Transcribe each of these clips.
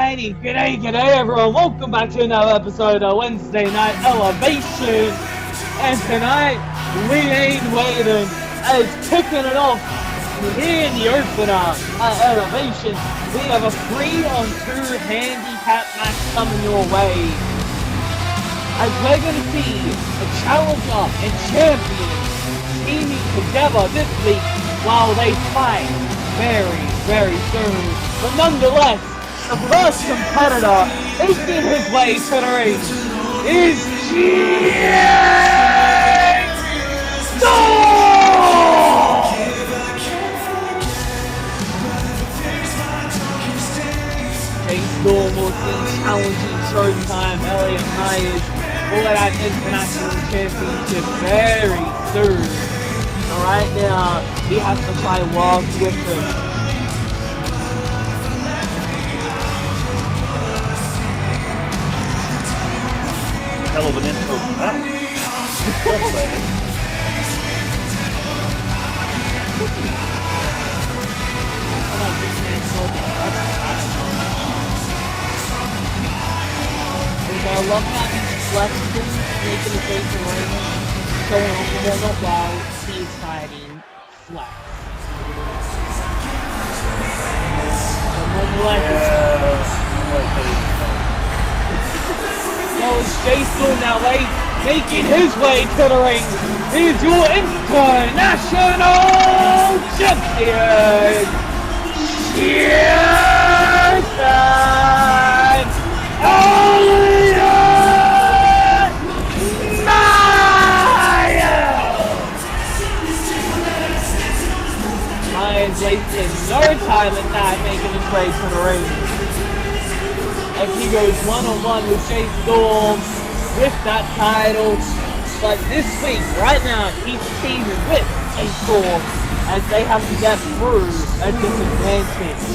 Alrighty, g'day everyone, welcome back to another episode of Wednesday Night Elevation. And tonight, we ain't waiting, as kicking it off here in the opener at Elevation, we have a 3-on-2 handicap match coming your way. As we're going to see a challenger and champion teaming together this week while they fight very soon. But nonetheless, the first competitor making his way to the ring is Steele will see challenging Showtime, Meyers for that international championship very soon. So right now, he has to fight walk with him. Hell of an intro for that. I love how he's flexible, making the face of Reynolds, showing off the warm-up while he's fighting flex. So it's Steele now making his way to the ring. He's your international champion, Meyers wasting no time at that, making his way to the ring. As he goes one-on-one with Steele with that title. But this week, right now, he's teaming with Steele as they have to get through a disadvantage.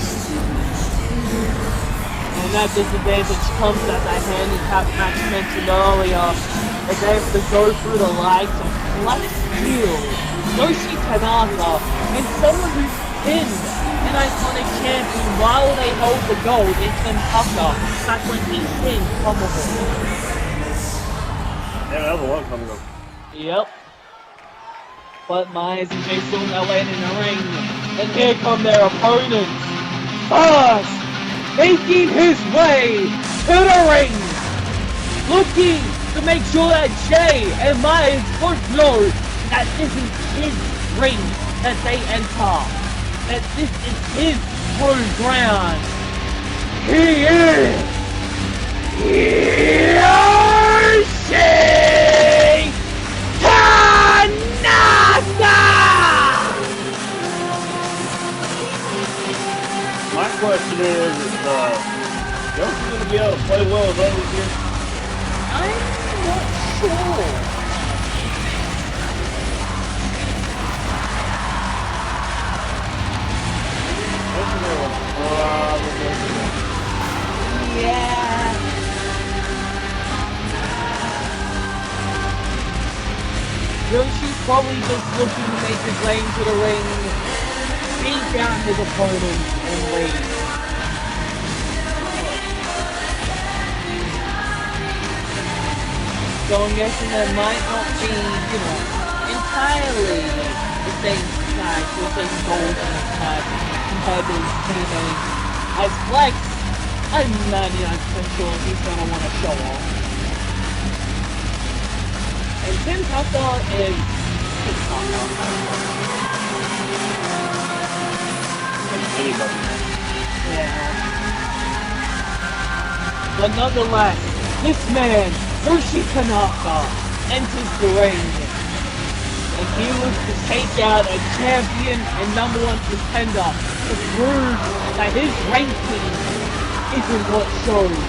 And that disadvantage comes at that handicap match mentioned earlier, as they have to go through the likes of Steele, Yoshi, Tanaka, and someone who's pinned an iconic champion while they hold the gold in Tanaka, back when he pinned Tomahawk. Yeah, that was a long time ago. Yep. But Meyers and Steele now land in the ring, and here come their opponents. First, making his way to the ring, looking to make sure that Jay and Meyers both know that this is his ring that they enter, that this is his home ground. He is Yoshi Tanaka! My question is Yoshi going to be able to play well as others here? I'm not sure. Yeah. Yoshi's probably just looking to make his way into the ring, beat down his opponent, and leave. So I'm guessing there might not be, entirely the same size, the same goals in the type compared to his teammate. As Flex, I'm 99% sure he's gonna want to show off. And Tanaka is Tanaka. Anybody. Yeah. But nonetheless, this man, Yoshi Tanaka, enters the ring. And he looks to take out a champion and #1 contender to prove that his ranking isn't what shows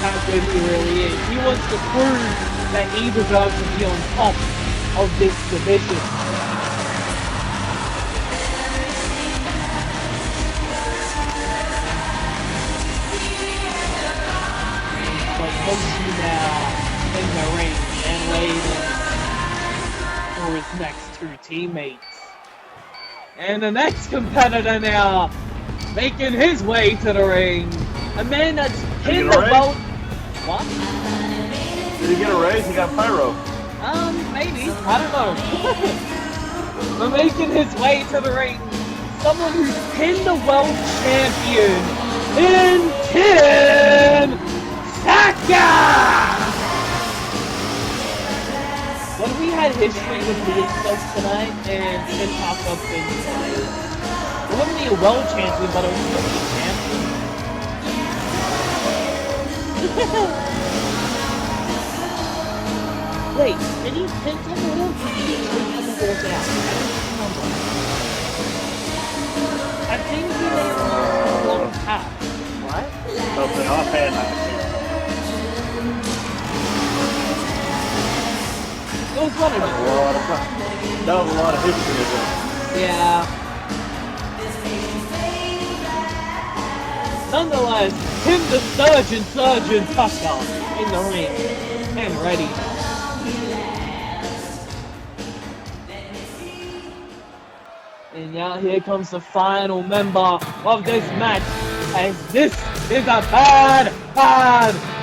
how good he really is. He wants to prove that he deserves to be on top of this division. But Yoshi now in the ring and waiting for his next two teammates. And the next competitor now making his way to the ring A man that's Did he in get the a raise? world. What? Did he get a raise? He got pyro. Maybe. I don't know. But making his way to the ring, someone who's pinned the world champion in Tanaka! When we had history with the stuff tonight, and Tanaka pinned Meyers, it wouldn't be a world champion, but it was still a champion. Wait, did he pin someone else? Did he pin someone else out? I think he made a long tap, right? Something offhand, I think. It was one of them. That was a lot of history there. Yeah. Nonetheless, Tim the Surgeon Tucker in the ring and ready. And now here comes the final member of this match, as this is a bad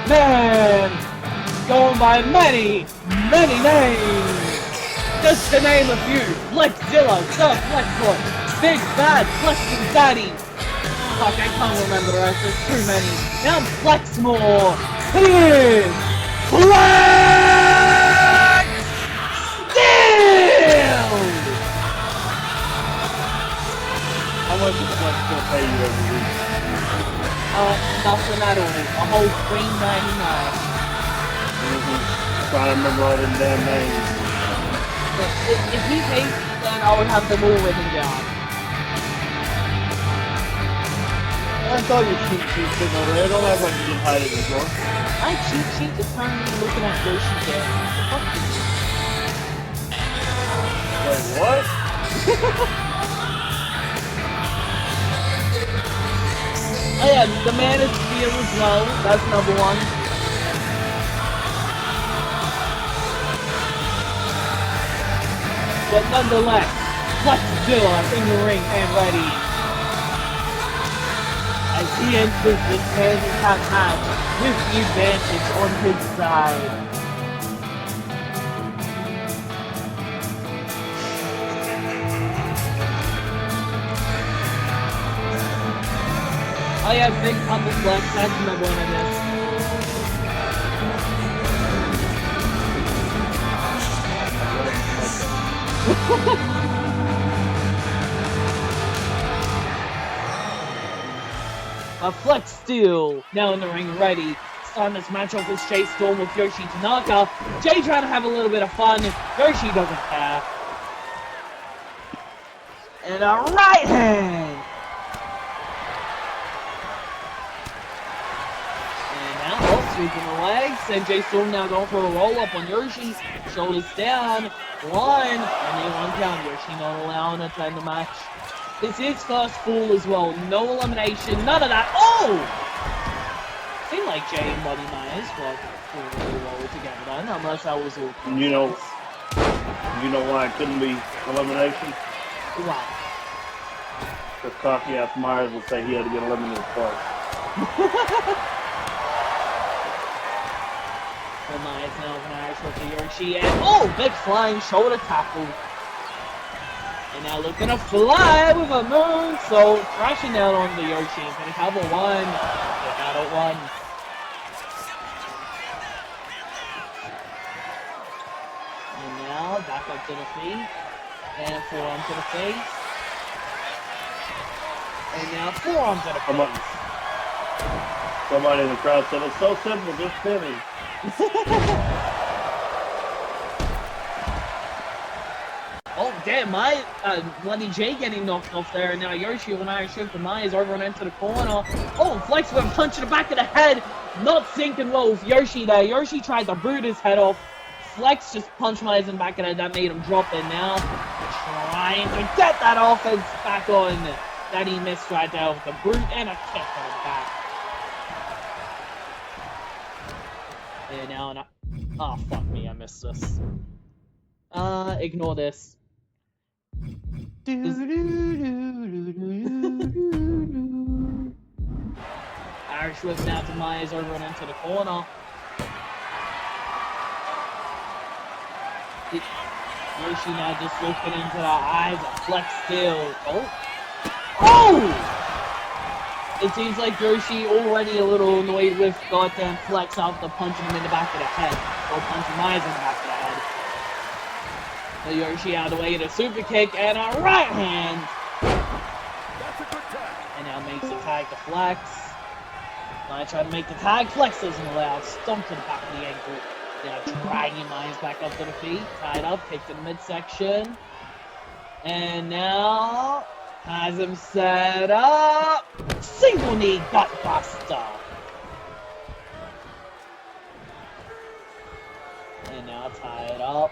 man, going by many names. Just to name a few: Flexzilla, Sir Flexfoot, Big Bad Flexing Daddy. Fuck, I can't remember the rest. There's too many. Now Flexmore. Here's Flex Steele. How much is Flex going to pay you every week? Nothing at all. A whole $3.99. Trying to remember all them damn names. If he pays, then I would have them all written down. I thought you cheat sheet sitting over there. Don't act like you didn't hide it before. My cheat sheet is currently looking at Yoshi there. Fuck you. Wait, what? Oh yeah, the man is Steele as well. That's number one. But nonetheless, Flexzilla in the ring and ready. As he enters this handicap match with the advantage on his side. Oh yeah, big Papa Flex, that's number one in this. Flex Steele now in the ring, ready. Starting this match off with Jay Storm with Yoshi Tanaka. Jay trying to have a little bit of fun. Yoshi doesn't care. And a right hand. And now, sweeping the legs. And Jay Storm now going for a roll up on Yoshi. Shoulders down. One. And then 1 count. Yoshi not allowing it to end the match. This is first fall as well. No elimination. None of that. Oh! Seemed like Jay and Buddy Meyers were really well together then, unless that was all. You know why it couldn't be elimination? Wow. Because cocky ass Meyers would say he had to get eliminated first. Well, Meyers now with an Irish with the Yoshi and oh! Big flying shoulder tackle. And now looking to fly with a moonsault, crashing down on the Yoshi. And gonna have a one. Look out at one. And now back up to the feet. And forearm to the face. And now forearm to the face. Somebody in the crowd said it's so simple, just spinning. Oh, damn, my bloody Jay getting knocked off there, and now Yoshi with an Irish Whip for Meyers over and into the corner. Oh, Flex with a punch in the back of the head, not sinking well with Yoshi there. Yoshi tried to boot his head off. Flex just punched Meyers in the back of the head, that made him drop it now. Trying to get that offense back on. That he missed right there with the boot and a kick on the back. And now, oh, fuck me, I missed this. Ignore this. Irish whip now to Meyers over and into the corner. Yoshi now just looking into the eyes of Flex Steele. Oh! It seems like Yoshi already a little annoyed with goddamn Flex after punching him in the back of the head. Or punching Meyers in the back of the head. So Yoshi out of the way of the super kick and a right hand. And now makes the tag to Flex. Now trying to make the tag. Flex doesn't allow. Stomp to the back of the ankle. Now dragging Meyers back up to the feet. Tied up. Kick to the midsection. And now has him set up. Single knee gut buster. And now tied up.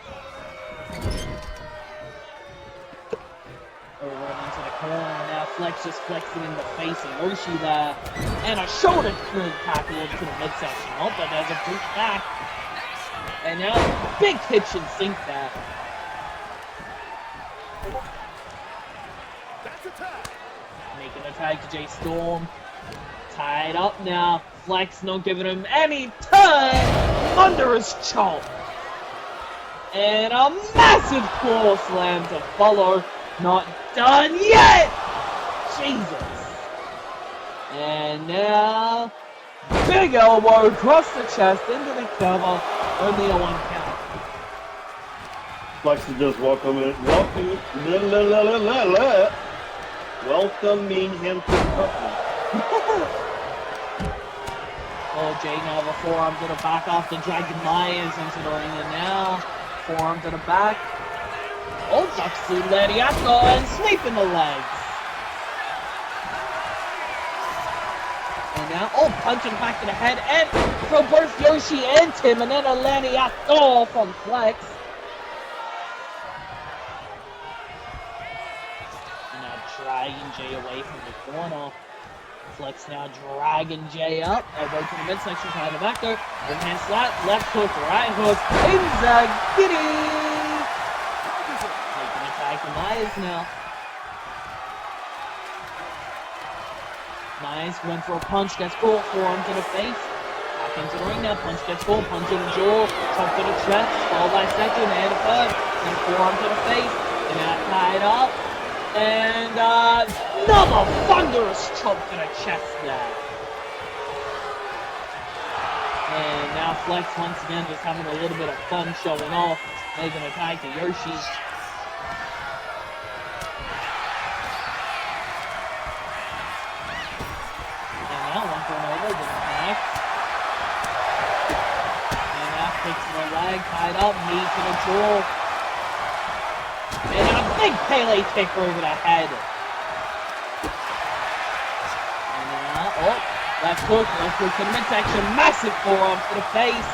Over and into the corner. Now Flex just flexing in the face of Yoshi there. And a shoulder tackle into the midsection. Oh, but there's a boot back. And now big kitchen sink there. Making a tag to Jay Storm. Tied up now. Flex not giving him any time. Thunderous chop. And a massive claw slam to follow. Not done yet! Jesus. And now big elbow across the chest into the cover. Only a 1 count. Flex is just welcoming him to the company. Oh, Jay now the forearm to the back after dragging Meyers into the ring, and now forearm to the back. Oh, ducks to Lariaco and sweeping the legs. And now, oh, punching back to the head and throw both Yoshi and Tim, and then a Lariaco from Flex. And now dragging Jay away from the corner. Flex now dragging Jay up. Elbow to the midsection, tie the back there. Overhand slap, left hook, right hook, Inzaghi. Making a tag to Meyers now. Meyers went for a punch, gets caught, forearm to the face. Back into the ring now, punch gets caught, punch in the jaw, chop to the chest, followed by second, and a third. Then forearm to the face, and now tied up. And another thunderous chop to the chest there. And now Flex once again just having a little bit of fun showing off. Making a tag to Yoshi. And now one for another, didn't connect. And now kicks to the leg, tied up, knee to the jaw. And a big Pele kick over the head. And now, oh, left hook to the midsection, massive forearm to the face.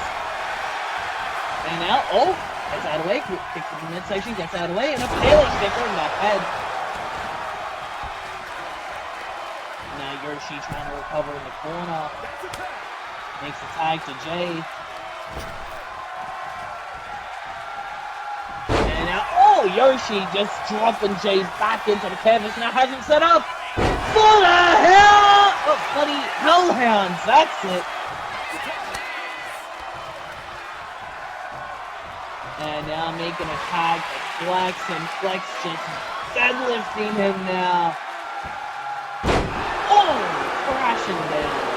And now, oh, gets out of the way, kicks to the midsection, gets out of the way, and a Pele kick over the head. Now Yoshi trying to recover in the corner. Makes a tag to Jay. Yoshi just dropping Jay back into the canvas. Now has him set up for the hell! Oh, bloody hellhounds, that's it. And now making a tag to Flex, and Flex just deadlifting him now. Oh, crashing down.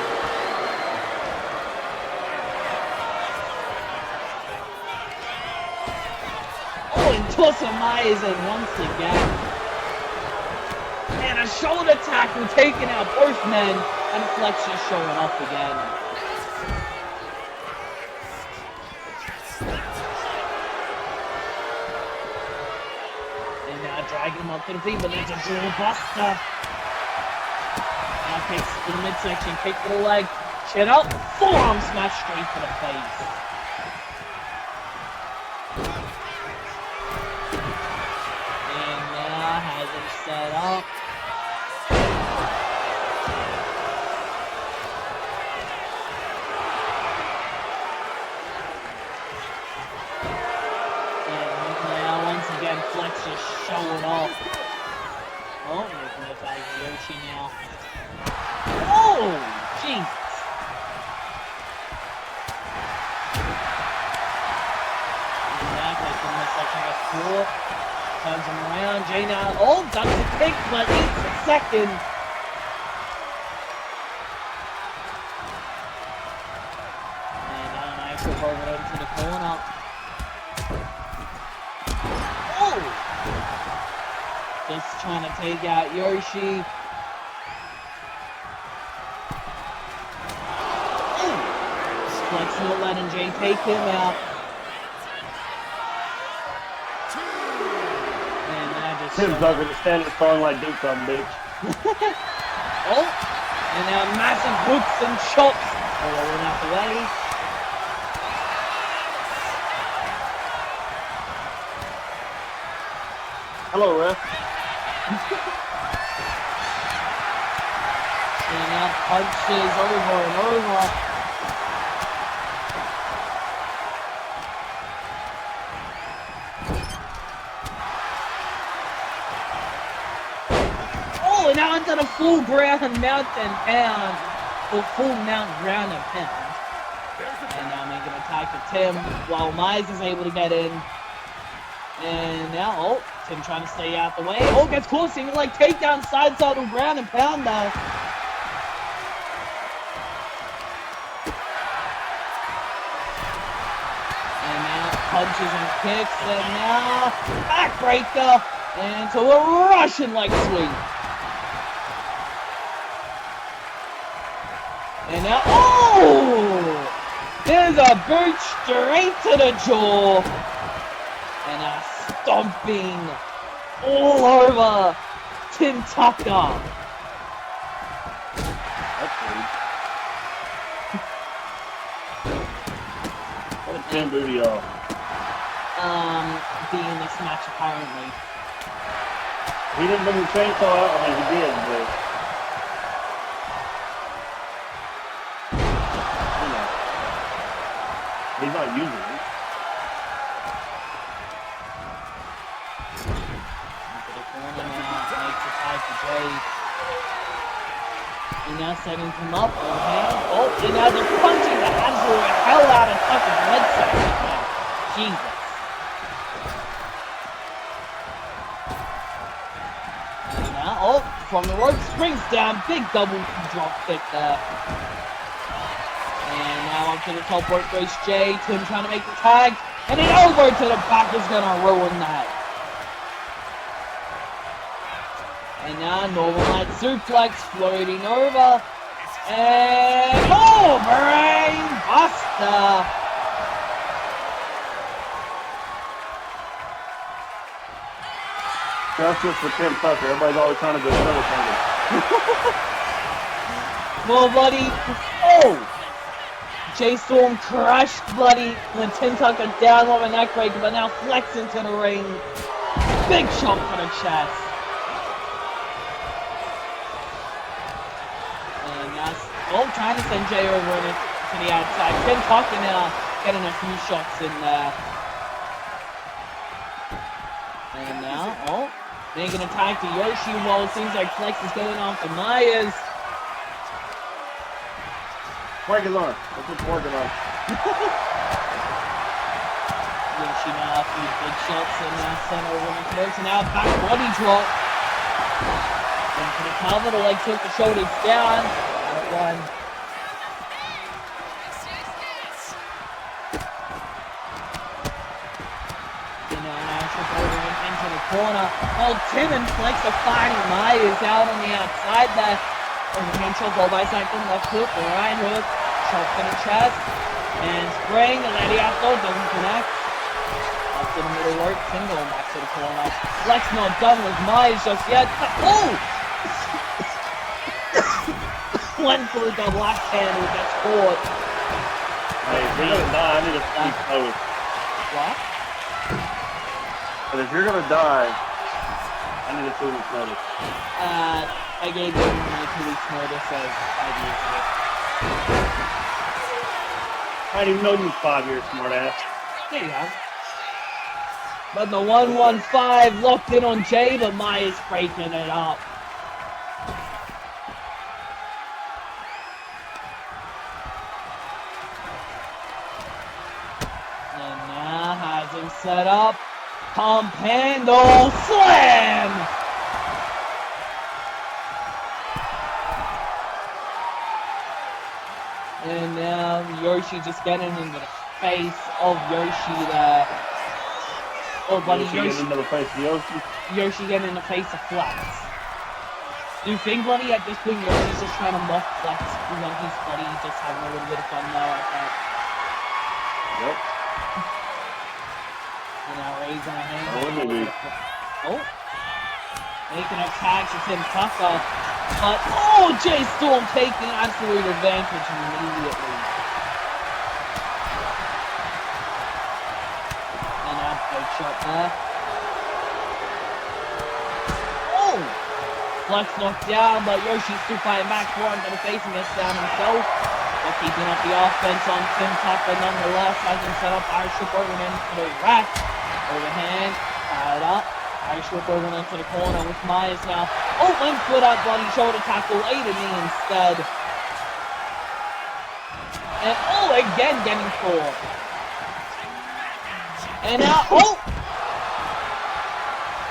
Tossing Meyers in once again. And a shoulder tackle taking out both men. And Flex just showing off again. And now dragging him up to the feet, but there's a drill buster. Now kicks to the midsection, kick to the leg, chin up, forearm smash straight to the face. Has him set up. And now once again Flex just showing off. Oh, making a tag to Yoshi now. Oh, Jesus. Cool. Turns him around. Jay now. Oh, ducks the kick, but eats a second. And now nice over into the corner. Oh! Just trying to take out Yoshi. Flex not letting Jay take him out. Tim's over the standard throwing like do something, bitch. Oh! And now massive hooks and chops. Rolling out the way. Hello, ref. And now punches over and over. Oh, and now into the full ground mount and pound. The full mount ground and pound. And now making an attack to Tim while Meyers is able to get in. And now, oh, Tim trying to stay out the way. Oh, gets close, seeming like takedown, side saddle, ground and pound though. And now punches and kicks, and now backbreaker into a Russian leg sweep. And now, oh! There's a boot straight to the jaw. And a stomping all over Tanaka. That's weird. What a Tim booty off. Being this match apparently. He didn't bring the chainsaw out. I mean, he did, but you know, he's not using it. And now setting him up on hand. Oh, and now they're punching the absolute hell out of fucking blood section now. Jesus. And now, oh, from the rope, springs down, big double drop kick there. And now up to the top rope goes Jay. Tim trying to make the tag. And an elbow to the back is gonna ruin that. And now Northern Light suplex floating over. And oh, brain buster. Justice for Tim Tucker. Everybody's always trying to do everything. Well, buddy. Oh! Jay Storm crushed, buddy. When Tim Tucker down on a neck breaker, but now flex into the ring. Big shot for the chest. Oh, trying to send Jay over to the outside. Tim Tucker now getting a few shots in there. And now, oh, making an attack to Yoshi while it seems like Flex is going on for Meyers. Work is on. That's what's working on. Yoshi now a few big shots and now sent over into those. And now back body drop. Into the cover, the leg took the shoulders down. One. And now trip over into the corner. Oh, Tim and Flex are fighting Meyers out on the outside there. Overhand choke, all by cycle, left hook, right hook, chop to the chest, and spring, and Eddie Apple doesn't connect. Up to the middle work, Tim going back to the corner. Flex not done with Meyers just yet. Oh! Went for a double axe handle, gets caught. Hey, if you're gonna die, I need a free post. What? But if you're gonna die, I need a 2 weeks notice. I gave him my 2 weeks notice as 5 years ago. I didn't even know you was 5 years, smartass. There you go. But the 115 locked in on Jay, but Meyers breaking it up. And now has him set up. Pump handle slam! And now Yoshi just getting into the face of Yoshi there. Oh, buddy, Yoshi getting into the face of Yoshi. Yoshi getting in the face of Flex. Do you think, buddy, at this point Yoshi's just trying to muff Flex when he's buddy just having a little bit of fun now like that? Yep. And now raising a hand. Oh, making a tag to Tanaka. But, oh, Jay Storm taking absolute advantage immediately. And now big shot there. Oh! Flex knocked down, but Yoshi's still fighting back for him, but facing gets down himself. But keeping up the offense on Tanaka nonetheless, has him set up Irish whip over into the rack. Overhand, tied up. Irish whip over into the corner with Meyers now. Oh, link foot up, body shoulder tackle, A to knee instead. And oh, again getting caught. And now, oh!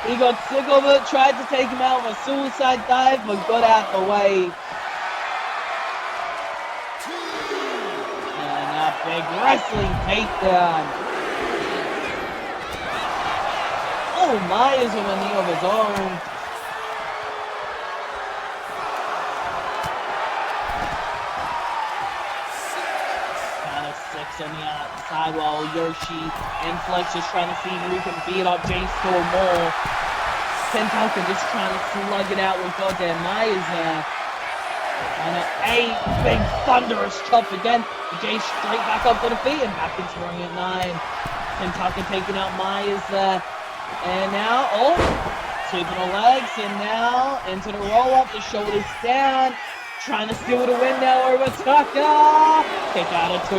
He got sick of it, tried to take him out with a suicide dive, but got out the way. And a big wrestling takedown. Oh, Meyers with a knee of his own. Kind of six on the outside while Yoshi and Flex just trying to see who can beat up Jay Storm more. Tanaka just trying to slug it out with goddamn Meyers there. And a big thunderous chop again. Jay straight back up to the feet and back into ring at 9. Tanaka taking out Meyers there. And now, oh, sweeping the legs, and now into the roll-up, the shoulders down, trying to steal the win now over Taka. Kick out of 2.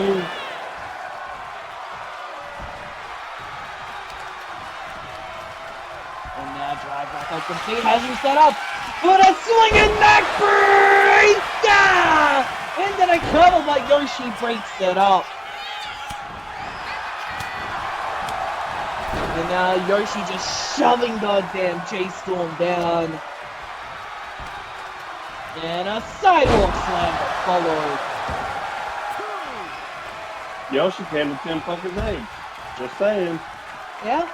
And now drive back up the feet, has him set up for a swinging neck breaker! Into the cover, but Yoshi breaks it up. And now Yoshi just shoving goddamn Jay Storm down. And a sidewalk slam followed. Yoshi came to Tim fucking name. Just saying. Yeah?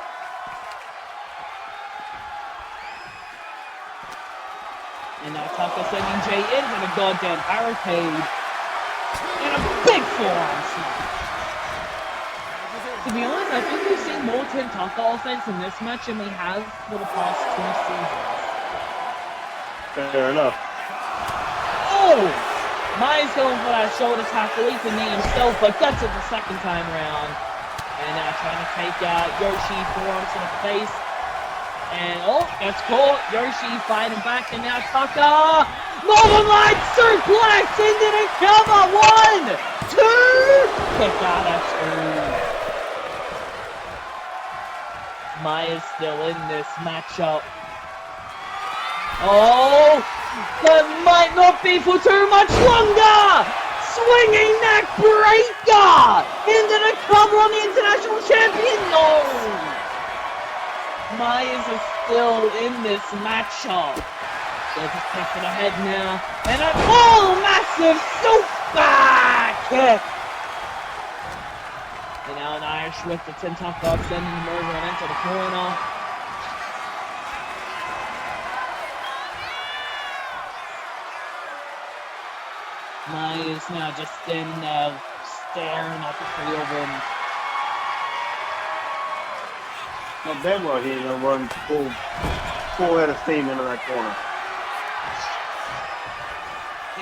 And now Taka sending Jay into the goddamn barricade. And a big forearm smash. To be honest, I think we've seen more Tanaka offense in this match than we have for the past 2 seasons. Fair enough. Oh! Meyers going for that shoulder tackle, he can knee himself, but gets it the second time around. And now trying to take out Yoshi, forearms to the face. And oh, gets caught. Yoshi fighting back, and now Taka! Northern Light suplex into the cover! 1, 2! Kick out at 2. Meyers still in this matchup. Oh, that might not be for too much longer! Swinging neck breaker! Into the cover on the international champion! No! Meyers is still in this matchup. There's a kick to the head now. And a massive super kick! And now an Irish whip to Tanaka, sending him over and into the corner. Meyers now just standing there, staring at the 3 of them. Not damn well he ain't gonna run full head of steam into that corner.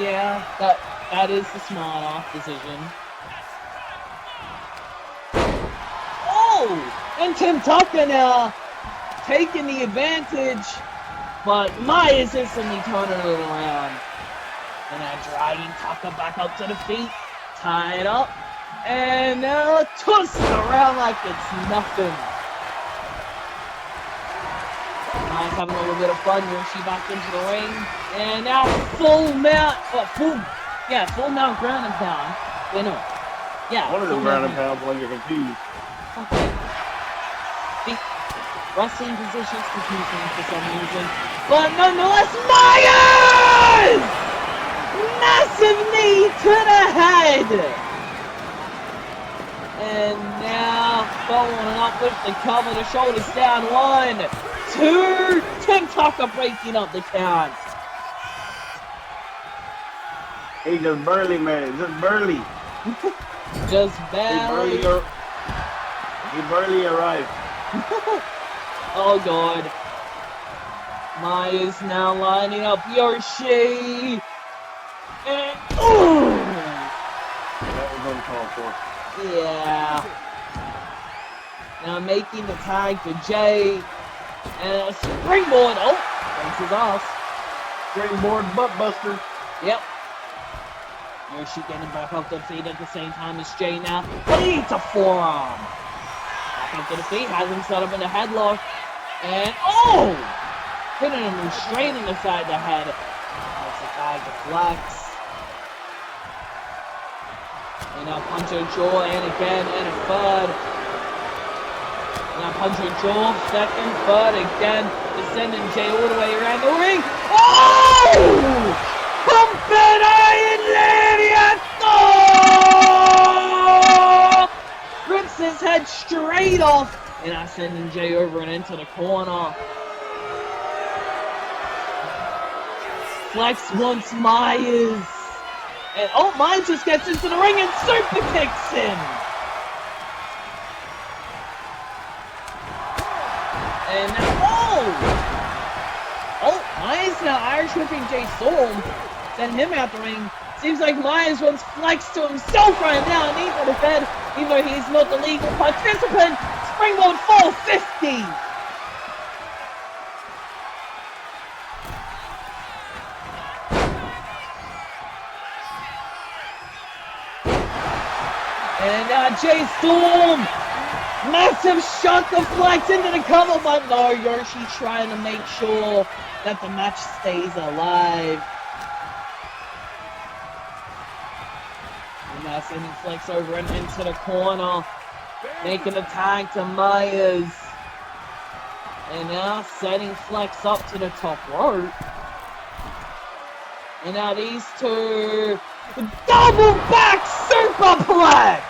Yeah, that is the smart off decision. Oh! And Tanaka now taking the advantage, but Meyers instantly turning it around. And now dragging Taka back up to the feet, tie it up, and now twist it around like it's nothing. Meyers having a little bit of fun, Yoshi back into the ring, and now full mount ground and pound. Wait, no. Yeah. One of them ground and pound when you're confused. Okay. wrestling positions confusing for some reason. But nonetheless, Meyers! Massive knee to the head! And now, following up with the cover, the shoulders down. 1, 2, Tanaka breaking up the count. He just barely, man. Just barely. Just barely. He barely arrived. Oh, God. Meyers now lining up Yoshi. And, ooh! That was uncalled for. Yeah. Now making the tag for Jay. And a springboard. Oh, breaks his ass. Springboard butt buster. Yep. Yoshi getting back up to the feet at the same time as Jay now. But he needs a forearm. Back up to the feet. Has him set up in a headlock. And, oh! Hitting him straight in the side of the head. That's the tag deflects. And now punch a jaw, and again, and a third. And now punch a jaw, second, third, again. Descending Jay all the way around the ring. Oh! Pumping iron lariat! Rips his head straight off. And now sending Jay over and into the corner. Flex wants Meyers. And oh, Meyers just gets into the ring and super kicks him. And now, oh, Meyers now Irish whipping Jay Storm. Send him out the ring. Seems like Meyers wants Flex to himself right now. And he's on the bed, even though he's not the legal participant. Springboard 450. And now Jay Storm, massive shot to Flex into the cover, but no, Yoshi trying to make sure that the match stays alive. And now sending Flex over and into the corner, making a tag to Meyers. And now setting Flex up to the top rope. And now these two, double back superplex!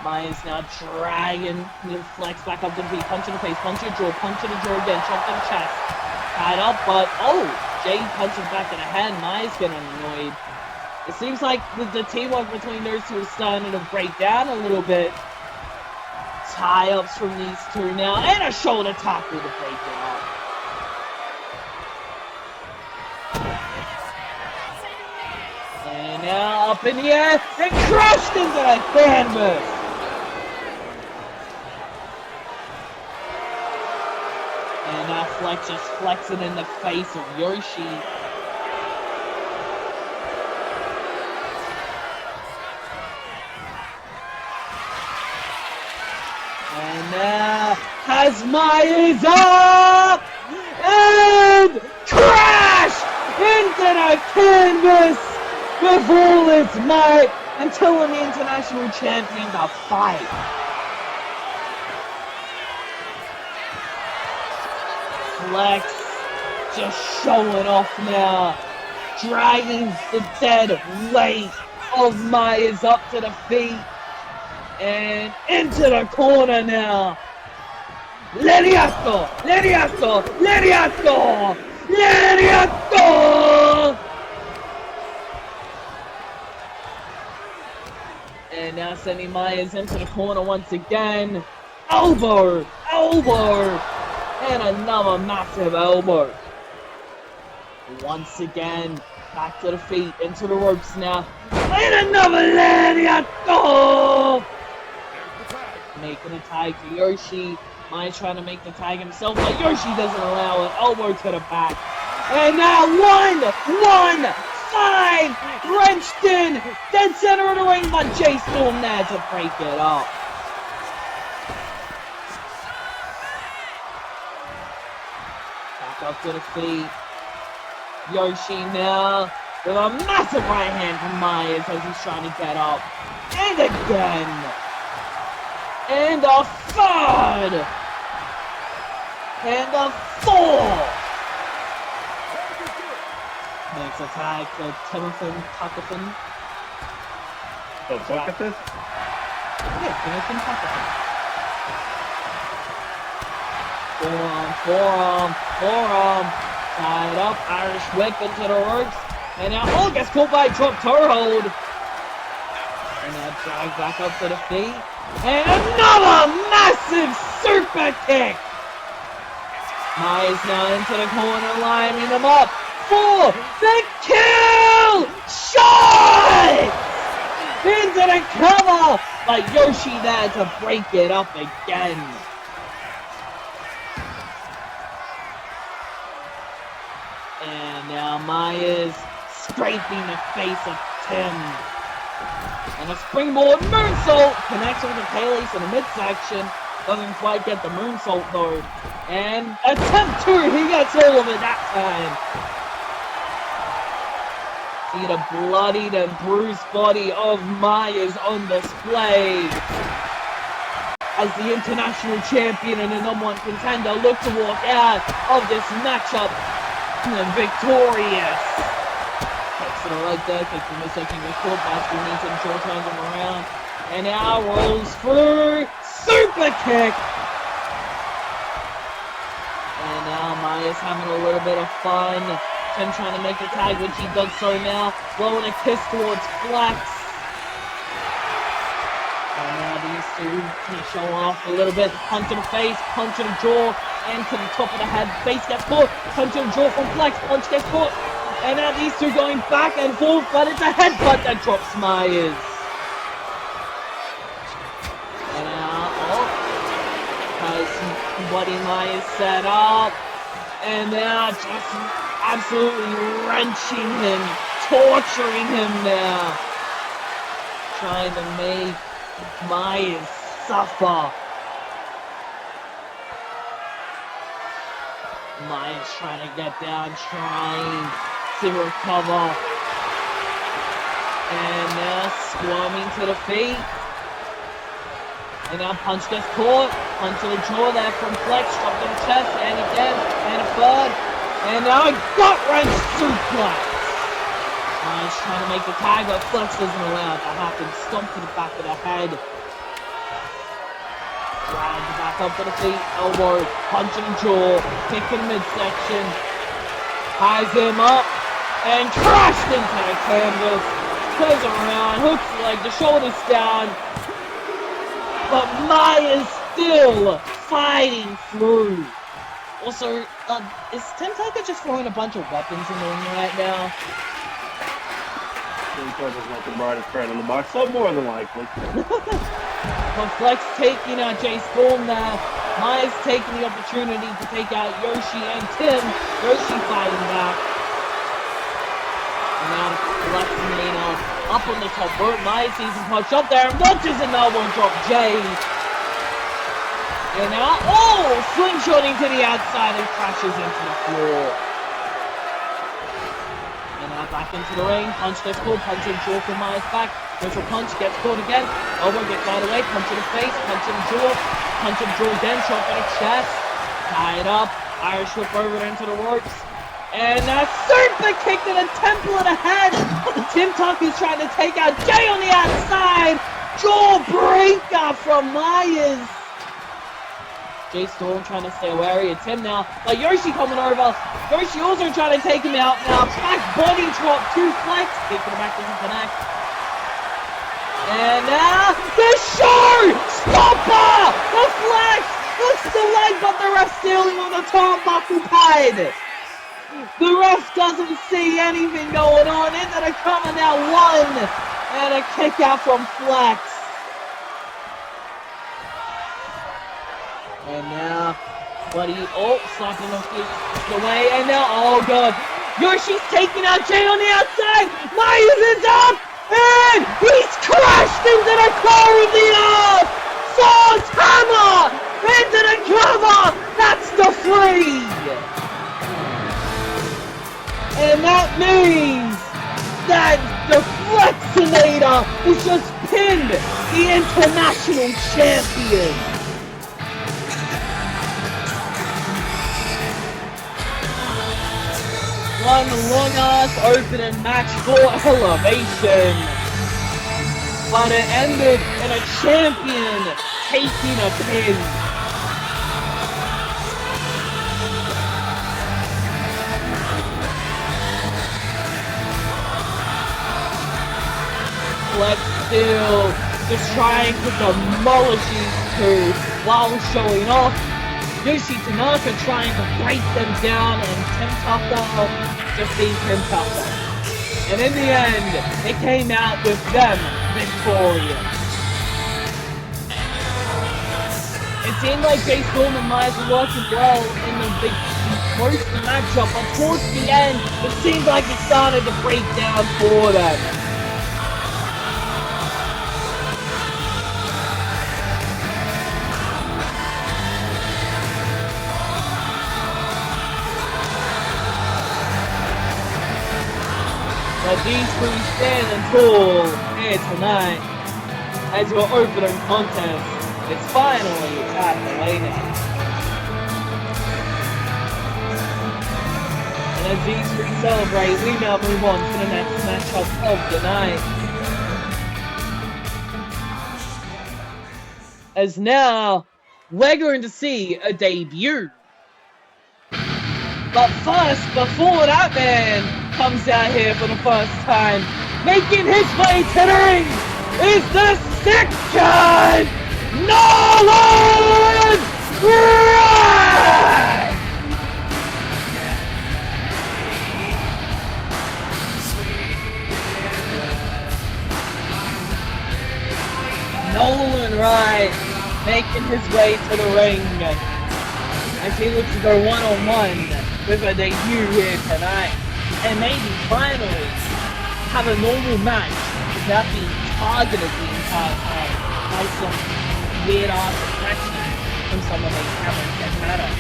Meyers now dragging Flex back up to the feet, punch in the face, punch in the jaw again, chop to the chest. Tied up, but oh, Jay punches back to the head. Meyers getting annoyed. It seems like the teamwork between those two is starting to break down a little bit. Tie-ups from these two now, and a shoulder tackle to break it up. And now up in the air, and crushed into the canvas. And now Flex just flexing in the face of Yoshi. And now has Meyers up and crash into the canvas with all its might until the international champion to fight. Flex just showing off now, dragging the dead weight of Meyers up to the feet. And into the corner now. Lariato! Lariato! Lariato! Lariato! And now sending Meyers into the corner once again. Elbow! Elbow! And another massive elbow. Once again, back to the feet, into the ropes now. And another Lariato! Making a tag to Yoshi. Meyers trying to make the tag himself, but Yoshi doesn't allow it. Elbow to the back. And now 1, 5, wrenched in. Dead center of the ring, but Jay Storm there to break it up. Back up to the feet. Yoshi now with a massive right hand from Meyers as he's trying to get up. And again. And a third! And a fourth! Makes a tag to Timothy Tuckerton. Oh, Tuckerton? Yeah, Timothy Tuckerton. Forearm. Tied up, Irish whip into the ropes. And now, gets caught by a drop toe hold. And now dragged back up to the feet. And another massive super kick! Meyers now into the corner, lining them up for the kill shot! Into the cover! But Yoshi there to break it up again. And now Meyers scraping the face of Tim. And a springboard moonsault connects with the Pele's in the midsection. Doesn't quite get the moonsault though. And attempt 2, he gets all of it that time. See the bloodied and bruised body of Meyers on display. As the international champion and the #1 contender look to walk out of this matchup victorious. Kicks to the right there, kicks the midsection, gets caught by Steele to the short, turns him around. And now rolls through. Super kick! And now Meyers having a little bit of fun. Tim trying to make the tag, which he does so now. Blowing a kiss towards Flex. And now these two can show off a little bit. Punch to the face, punch to the jaw, and to the top of the head. Face gets caught. Punch to the jaw from Flex, punch gets caught. And now these two going back and forth, but it's a headbutt that drops Meyers. Buddy Meyers set up, and now just absolutely wrenching him, torturing him now, trying to make Meyers suffer. Meyers trying to get down, trying to recover, and now squirming to the feet. And now punch gets caught, punch to the jaw there from Flex, drop to the chest, and again, and a third, and now a gut wrench suplex. He's trying to make the tag, but Flex doesn't allow it to happen. Stomp to the back of the head. Drags back up to the feet, elbow, punch in the jaw, kick in the midsection, ties him up, and crashed into the canvas. Turns around, hooks the leg, the shoulders down. But Meyers still fighting through. Also, is Tanaka just throwing a bunch of weapons in the ring right now? Tanaka's not the brightest friend in the box, so more than likely. But Flex taking out Jay Storm there. Meyers taking the opportunity to take out Yoshi and Tim. Yoshi fighting back. And now Flex made up on the top rope. Meyers sees him push up there and launches an elbow drop Jay. And now, slingshotting to the outside and crashes into the floor. And now back into the ring. Punch gets caught. Punch and jaw from Meyers back. Neutral punch gets caught again. Elbow gets right away. Punch in the face. Punch in the jaw. Punch in the jaw again. Shot to the chest. Tied up. Irish whip over into the ropes. And a super kick to the temple of the head. Tim Tucker's trying to take out Jay on the outside. Jawbreaker from Meyers. Jay Storm trying to stay wary of Tim now. But Yoshi coming over. Yoshi also trying to take him out now. Back body drop to Flex. Kick to the back doesn't connect. And now the showstopper! The Flex hooks the leg, but the ref stealing on the turnbuckle pad. The ref doesn't see anything going on. Into the cover now, 1. And a kick out from Flex. And now, buddy, slapping the feet away. And now, God. Yoshi's taking out Jay on the outside. Meyers is up. And he's crashed into the core of the earth. Force hammer into the cover. That's the 3. And that means that the Flexinator has just pinned the international champion. one long-ass opening match for Elevation. But it ended in a champion taking a pin. Steele just trying to demolish these two while showing off. Yoshi Tanaka trying to break them down, and Tanaka just being Tanaka. And in the end, they came out with them victorious. It seemed like Jay Storm and Meyers were working well in the big most of the matchup, but towards the end, it seemed like it started to break down for them. But these three standing tall here tonight as your opening contest. It's finally at the laydown. And as these three celebrate, we now move on to the next matchup of the night. As now, we're going to see a debut. But first, before that man comes out here for the first time, making his way to the ring, is the second Nolan Wright! Nolan Wright making his way to the ring as he looks to go one-on-one with a debut here tonight, and maybe finally have a normal match without being targeted the entire time by some weird-ass attachment from some of these talents that matter.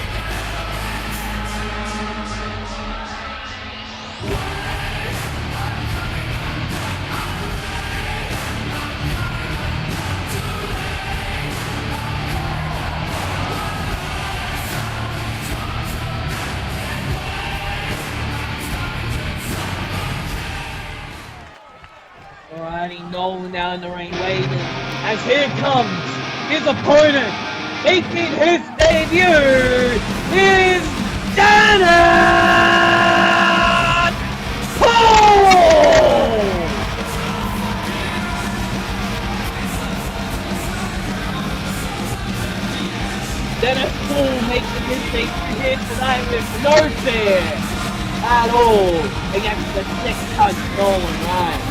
Alrighty, Nolan now in the ring waiting, as here comes his opponent, making his debut, is Dennis Cole! Dennis Cole making his debut here tonight with no fear at all against the 6-touch Nolan Wright.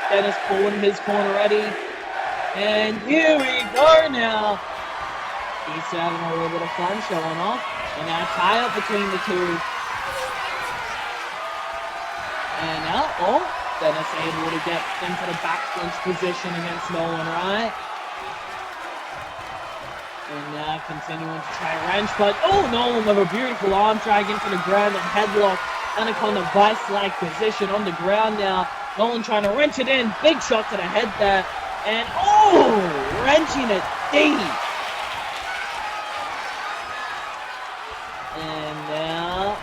Dennis Cole in his corner ready. And here we go now. He's having a little bit of fun showing off. And now tie up between the two. And now, Dennis able to get into the back clinch position against Nolan Wright. And now continuing to try wrench, but Nolan with a beautiful arm drag into the ground and headlock. Anaconda vice-like position on the ground now. Nolan trying to wrench it in. Big shot to the head there. And, wrenching it deep. And now,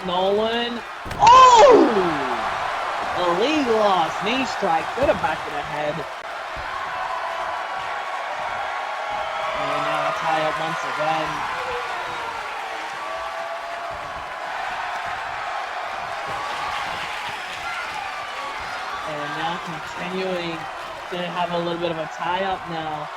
Nolan. A legal knee strike to the back of the head. And now a tie up once again. And now continuing to have a little bit of a tie-up now.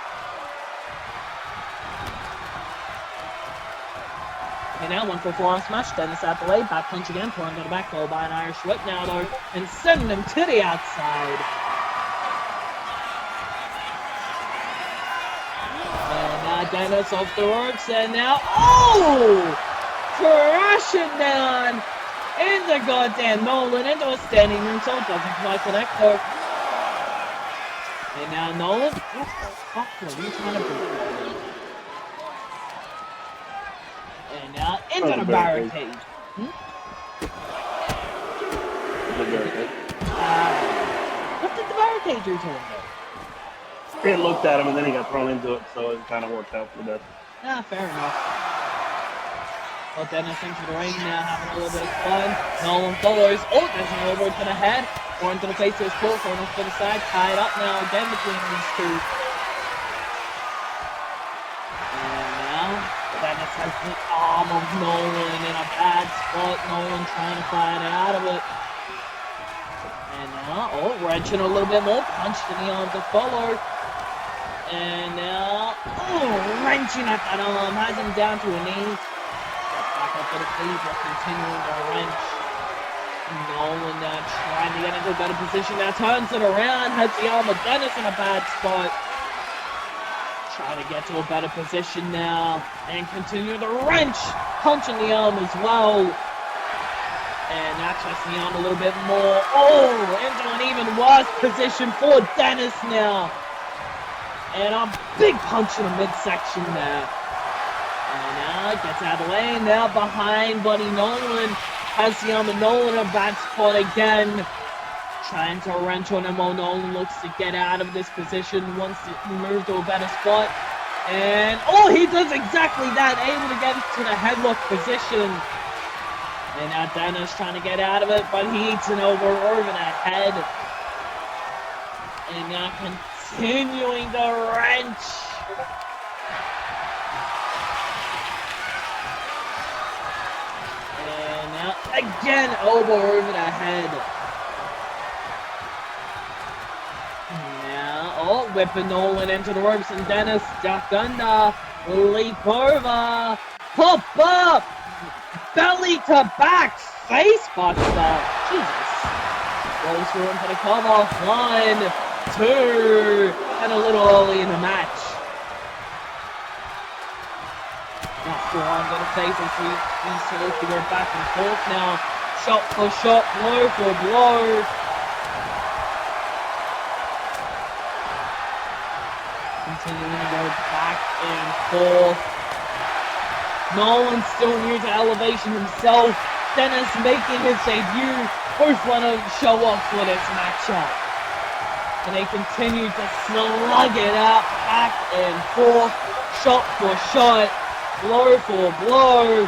And now 1 for 4 on smash. Dennis out the way. Back punch again. Throwing to the back. Followed by an Irish whip now though. And sending him to the outside. And now Dennis off the ropes. And now, oh! Crashing down into goddamn Nolan. Into a standing moonsault. Doesn't quite connect though. And now Nolan. What the fuck were you trying to do? And now into the barricade. What did the barricade do to him though? It looked at him and then he got thrown into it, so it kind of worked out for that. Yeah, fair enough. Well, Dennis into the ring now, having a little bit of fun. Nolan follows. Oh, there's an elbow to the head. Or into the face of his pull, thrown off to the side. Tied up now again between these two. Dennis has the arm of Nolan in a bad spot. Nolan trying to fight out of it. And now, oh, wrenching a little bit more. Punch to the arm to follow. And now, oh, wrenching at that arm. Has him down to a knee. Gets back up to the feet, but continuing to wrench. Nolan now trying to get into a better position. Now turns it around. Has the arm of Dennis in a bad spot. Trying to get to a better position now and continue the wrench, punching the arm as well. And now twisting the arm a little bit more. Oh, into an even worse position for Dennis now. And a big punch in the midsection there. And now gets out of the way. Now behind Buddy Nolan has the arm of Nolan in a bad spot again. Trying to wrench on him while Nolan looks to get out of this position, wants to move to a better spot. And, oh, he does exactly that, able to get to the headlock position. And now Dennis trying to get out of it, but he eats an elbow over the head. And now continuing the wrench. And now again, elbow over the head. Oh, whipping Nolan into the ropes, and Dennis duck under, leap over, pop up, belly to back, face buster. Jesus. Rolls through into the cover. 1, 2, and a little early in the match. Now forearm to the face as these two to go back and forth now. Shot for shot, blow for blow. Continuing to go back and forth. Nolan's still new to Elevation himself. Dennis making his debut. Both want to show off for this matchup. And they continue to slug it out back and forth. Shot for shot. Blow for blow.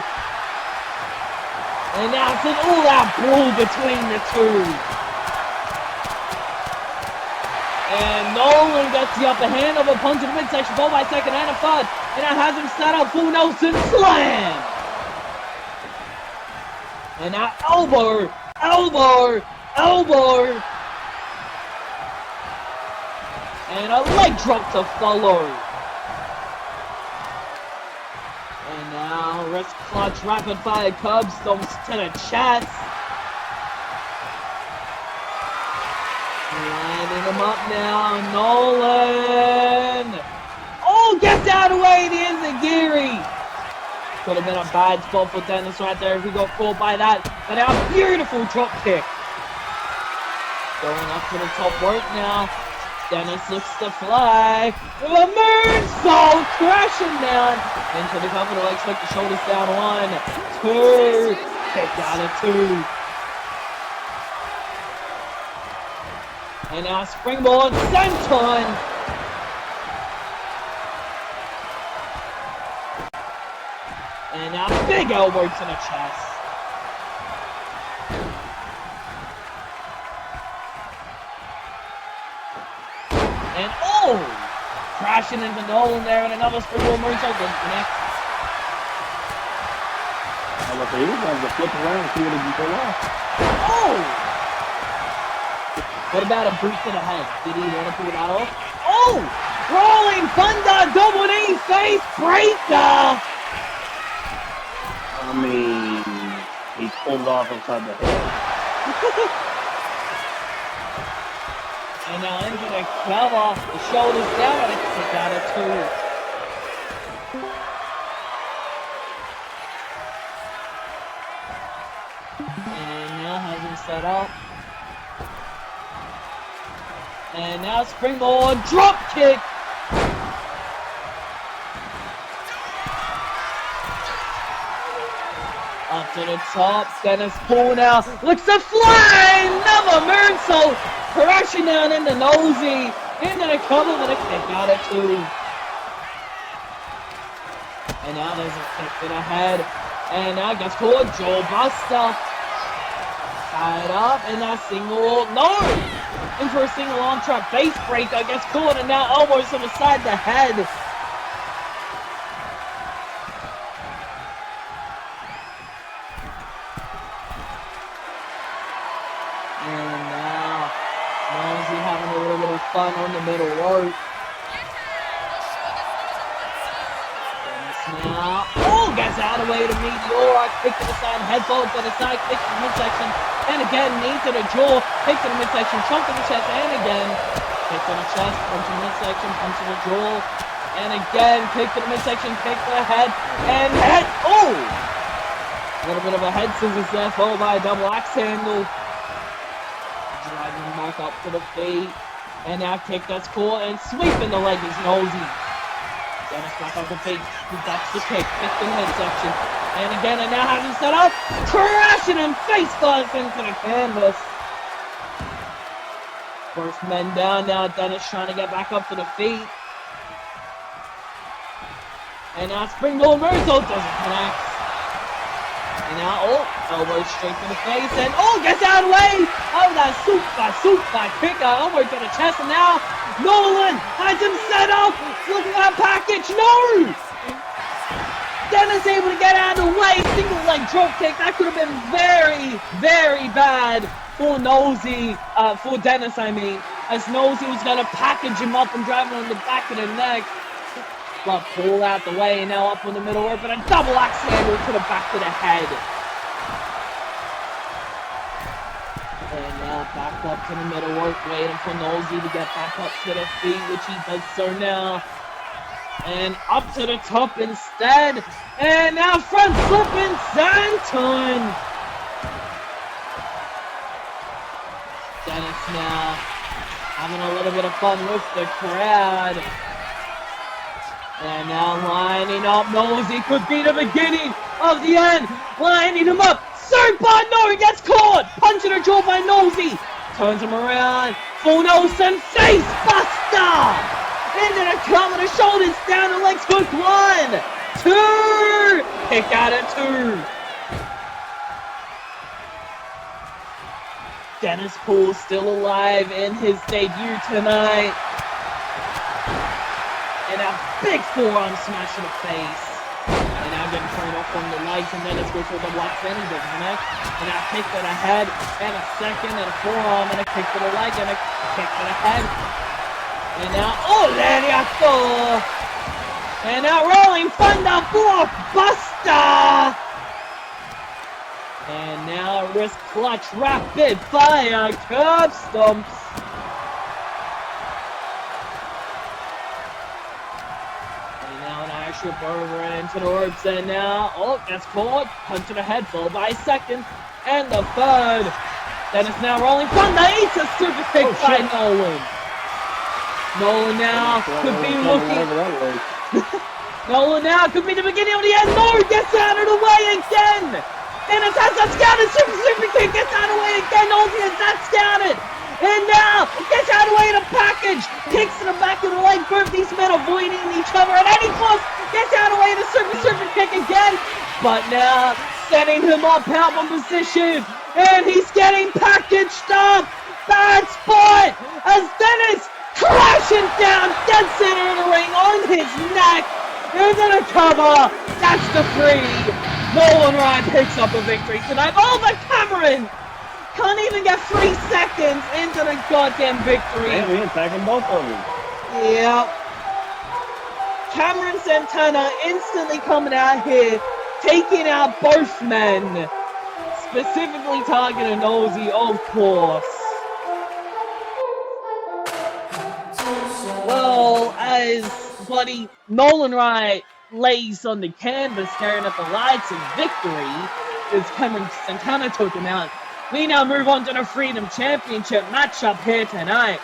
And now it's an all-out brawl between the two. And Nolan gets the upper hand of a punch in the midsection, followed by second and a third. And that has him set up for Nelson Slam. And now elbow, elbow, elbow. And a leg drop to follow. And now wrist clutch, rapid fire curb stomps to the chest. Lining him up now, Nolan! Oh, gets out of the way, the enziguri! Could have been a bad spot for Dennis right there if he got caught by that. But now, beautiful drop kick. Going up to the top rope now. Dennis looks to fly. With a moonsault, crashing down into the cover. The legs hook, the shoulders down. 1, 2, kick out of 2. And now springboard, senton! And now big elbow to the chest. And oh! Crashing into Nolan there and another springboard moonsault doesn't connect. I was going to flip around and see what he can pull off. Oh! What about a boot to the head? Did he want to pull that off? Oh! Rolling Thunder, double knee face breaker! I mean, he pulled it off upside the head. And now into the cover, the shoulders down, and it's kick out of 2. And now has him set up. And now springboard, drop kick. Up to the top, Dennis Poole now looks to fly, another moonsault, crashing down into Nosey, into the cover with a kick out of 2. And now there's a kick to the head, and now gets caught, jaw buster. Tied up, and now single, no! In for a single arm trap, base breaker, gets caught, and now elbows to the side of the head. And now, Nosey having a little bit of fun on the middle rope. Now, gets out of the way to Meteora, kick to the side, headbutt to the side, kick to the midsection, and again, knee to the jaw, kick to the midsection, chunk to the chest, and again, kick to the chest, punch to the midsection, punch to the jaw, and again, kick to the midsection, kick to the head, and head, a little bit of a head scissors there, followed by a double axe handle. Driving back up to the feet, and now kick that's cool, and sweeping the leg is Nosey. Dennis back up the feet, he ducks the kick, kick to the midsection, and again, and now has him set up, crashing him face first into the canvas. First men down now, Dennis trying to get back up to the feet. And now springboard moonsault doesn't connect. And now, elbow straight to the face, and gets out of the way! That super kicker, elbow to the chest, and now Nolan has him set up! Look at that package, no! Dennis able to get out of the way, single leg drop kick, that could have been very, very bad for Nosey, for Dennis I mean, as Nosey was going to package him up and drive him on the back of the neck. But pull out the way, and now up on the middle rope, and a double axe handle to the back of the head. And now back up to the middle rope, waiting for Nosey to get back up to the feet, which he does so now. And up to the top instead. And now front flipping Santon. Dennis now having a little bit of fun with the crowd. And now lining up, Nosey could be the beginning of the end. Lining him up, served by Nosey, gets caught. Punch in the jaw by Nosey. Turns him around, full nose and face buster. Into the cover, the shoulders down, the legs hook. 1, 2, kick out of 2. Dennis Poole still alive in his debut tonight. And a big forearm smash to the face. And now getting turned off from the legs, and then it's goes for the block and he doesn't connect. And now a kick to the head, and a second, and a forearm, and a kick to the leg, and a kick to the head. And now, lariato! And now rolling thunder for Buster! And now wrist clutch, rapid fire, curb stomps. Over into the ropes, and now, gets caught, punch to the head, followed by a second, and the third. Dennis now rolling thunder, eats a super kick by Nolan. Nolan now could be looking. Nolan now could be the beginning of the end. Nolan gets out of the way again. Dennis has that scouted, super kick, gets out of the way again. Nolan gets that scouted. And now, gets out of the way of the package, kicks to the back of the leg, both these men avoiding each other at any cost, gets out of the way of the super kick again, but now, setting him up, help in position, and he's getting packaged up, bad spot, as Dennis crashing down, dead center of the ring, on his neck, into the cover, that's the 3, Nolan Ryan picks up a victory tonight, over Cameron! Can't even get 3 seconds into the goddamn victory. And we're attacking both of them. Yep. Cameron Santana instantly coming out here taking out both men. Specifically targeting Nosy, of course. Well, as bloody Nolan Wright lays on the canvas staring at the lights in victory, as Cameron Santana took him out, we now move on to the Freedom Championship matchup here tonight.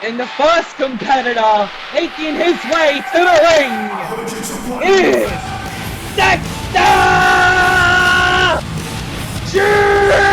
And the first competitor making his way to the ring is Dexter Draven!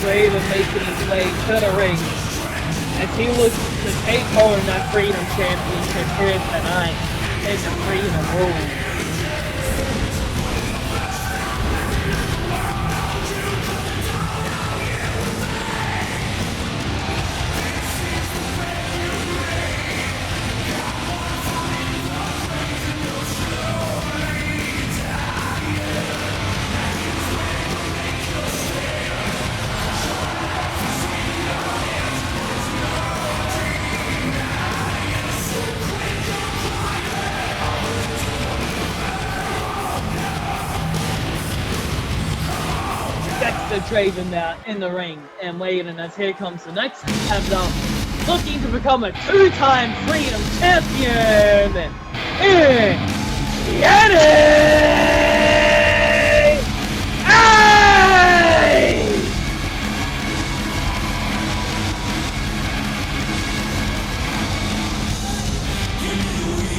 Draven making his way to the ring as he looks to take home that Freedom Championship here tonight in the Freedom Rules. Draven now in the ring and waiting as here comes the next contender looking to become a two-time Freedom Champion in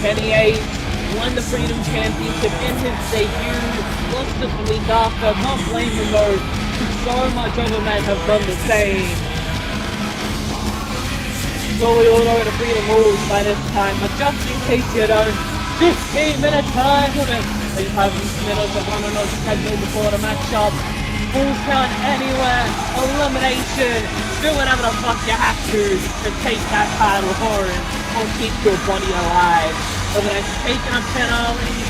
Kenny A won the Freedom Championship in his debut, lost it the week after, not blame him though. So much other men have done the same. So we all know the Freedom Rules by this time, but just in case you don't, 15-minute time limit. 35 minutes of one another schedule before the matchup. Full count anywhere, elimination, do whatever the fuck you have to take that title home or keep your body alive. Whether that's taking a penalty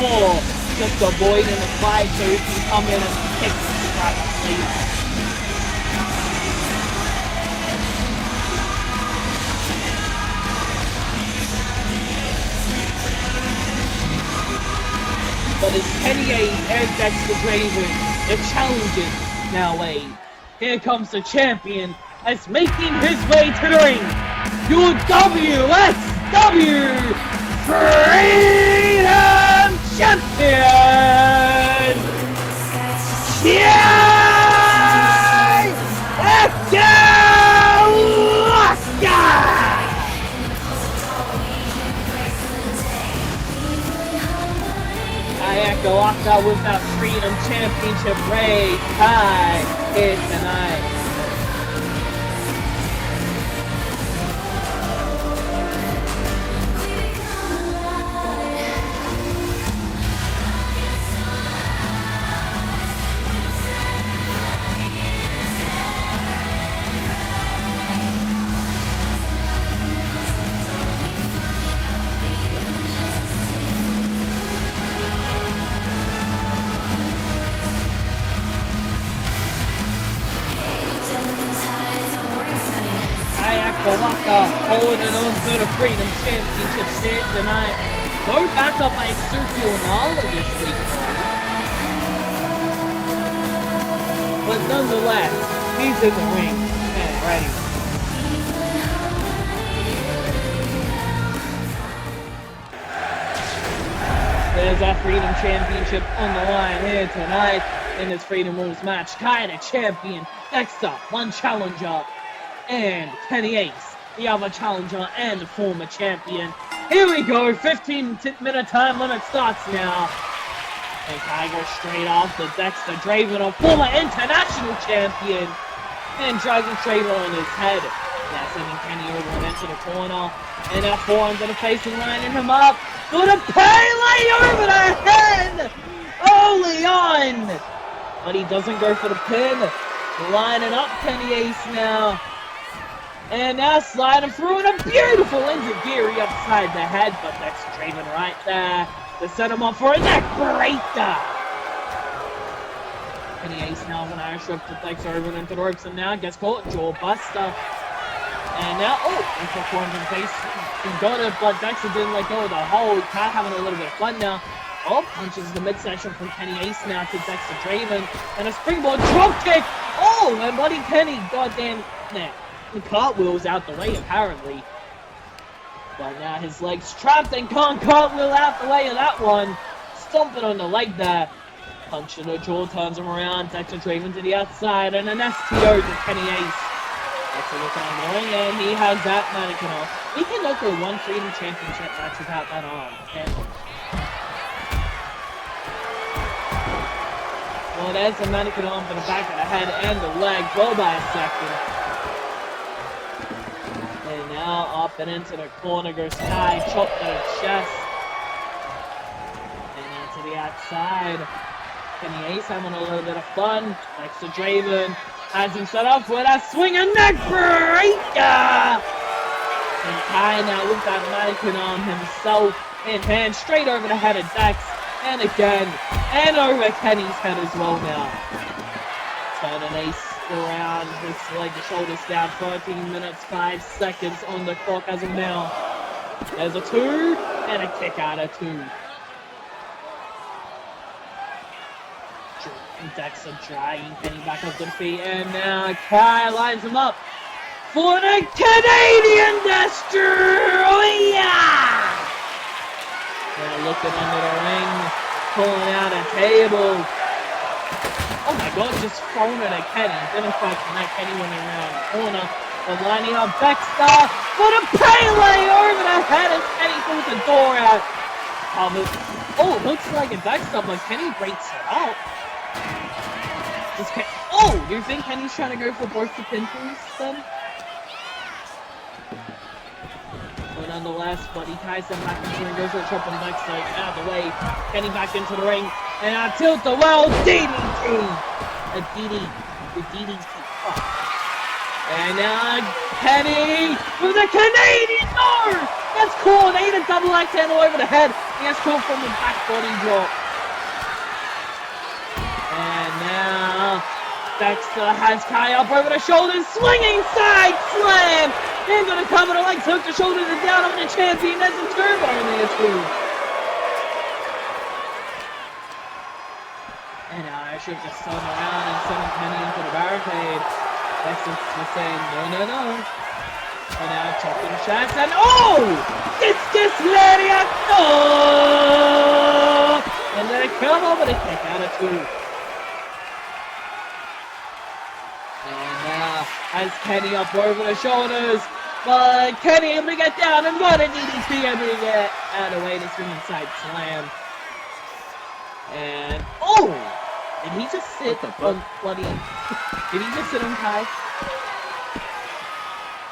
or just avoiding the fight so you can come in and kick the crap. But it's Kenny A and Dexter Draven, the challengers now wait. Here comes the champion as making his way to the ring, your WXW Freedom Champion! Ekawaka! Ekawaka with that Freedom Championship race high here tonight. Ekawaka holding on to the Freedom Championship here tonight. Go back up by Silva this week. But nonetheless, he's in the ring and ready. There's that Freedom Championship on the line here tonight in this Freedom Rules match. Kai the champion, Dexter, one challenger, and Kenny Ace, the other challenger and the former champion. Here we go, 15-minute time limit starts now. And Kai goes straight off the Dexter Draven, a former international champion, and dragging Draven on his head. Now sending Kenny over into the corner, and that forearm to the face and lining him up. Gonna Pele over the head! Early on! but he doesn't go for the pin. Lining up Kenny Ace now. And now sliding through and a beautiful enziguri upside the head, but that's Draven right there to set him up for a neck breaker. Kenny Ace now with an Irish whip to Dexter over into the ropes, and now gets caught, jaw buster. And now, into a corner face. He got it, but Dexter didn't let go of the hold. Cat having a little bit of fun now. Punches the midsection from Kenny Ace now to Dexter Draven. And a springboard drop kick. And Buddy Kenny, goddamn, the cartwheel's out the way, apparently. But now his leg's trapped and can't cartwheel out the way of that one. Stomping on the leg there. Punch in the jaw, turns him around. Dexter Draven to the outside, and an STO to Kenny Ace. That's a look on the ring, and he has that mannequin off. We cannot go one Freedom Championship match without that on, can we? Well, there's a mannequin arm for the back of the head and the leg, well by a second. And now up and into the corner goes Kai, chop to the chest. And now to the outside. Kenny Ace having a little bit of fun. Dexter Draven has him set up with a swinging neck breaker. And Kai now with that mannequin arm himself in hand, straight over the head of Dex. And again, and over Kenny's head as well now. Turning Ace around, his leg, the shoulders down, 13 minutes, 5 seconds on the clock as of now. There's a 2, and a kick out of 2. Dexter dragging Kenny back up to the feet, and now Kai lines him up for the Canadian Destroyer! Now looking under the ring, pulling out a table. Oh my god, just throwing it at Kenny. Didn't quite connect Kenny when he around the corner. But lining up Dexter for the Pele over the head as Kenny pulls the door out. It looks like a Dexter, but Kenny breaks it out. You think Kenny's trying to go for both the pinfalls then? But nonetheless, Buddy ties them back into the ring, goes for a chop on Dexter, out of the way. Kenny back into the ring, and I tilt the well DDT! The DDT. And now Kenny with the Canadian North! That's coordinated double axe handle over the head. He gets caught from the back body drop. And now Dexter has Kai up over the shoulders, swinging side slam! Into the cover, the legs hook, the shoulders are down on the champion. There's a turbo in there too. And now I should just turn around and send Kenny into the barricade. Dexter's just saying, no. And now chopping the shots, and discus lariat, and then a come over the kick out of 2. Has Kenny up over the shoulders, but Kenny able to get down and got a DDT able to get out of the way to swing inside slam. And did he just sit on bloody? Did he just sit on Kai?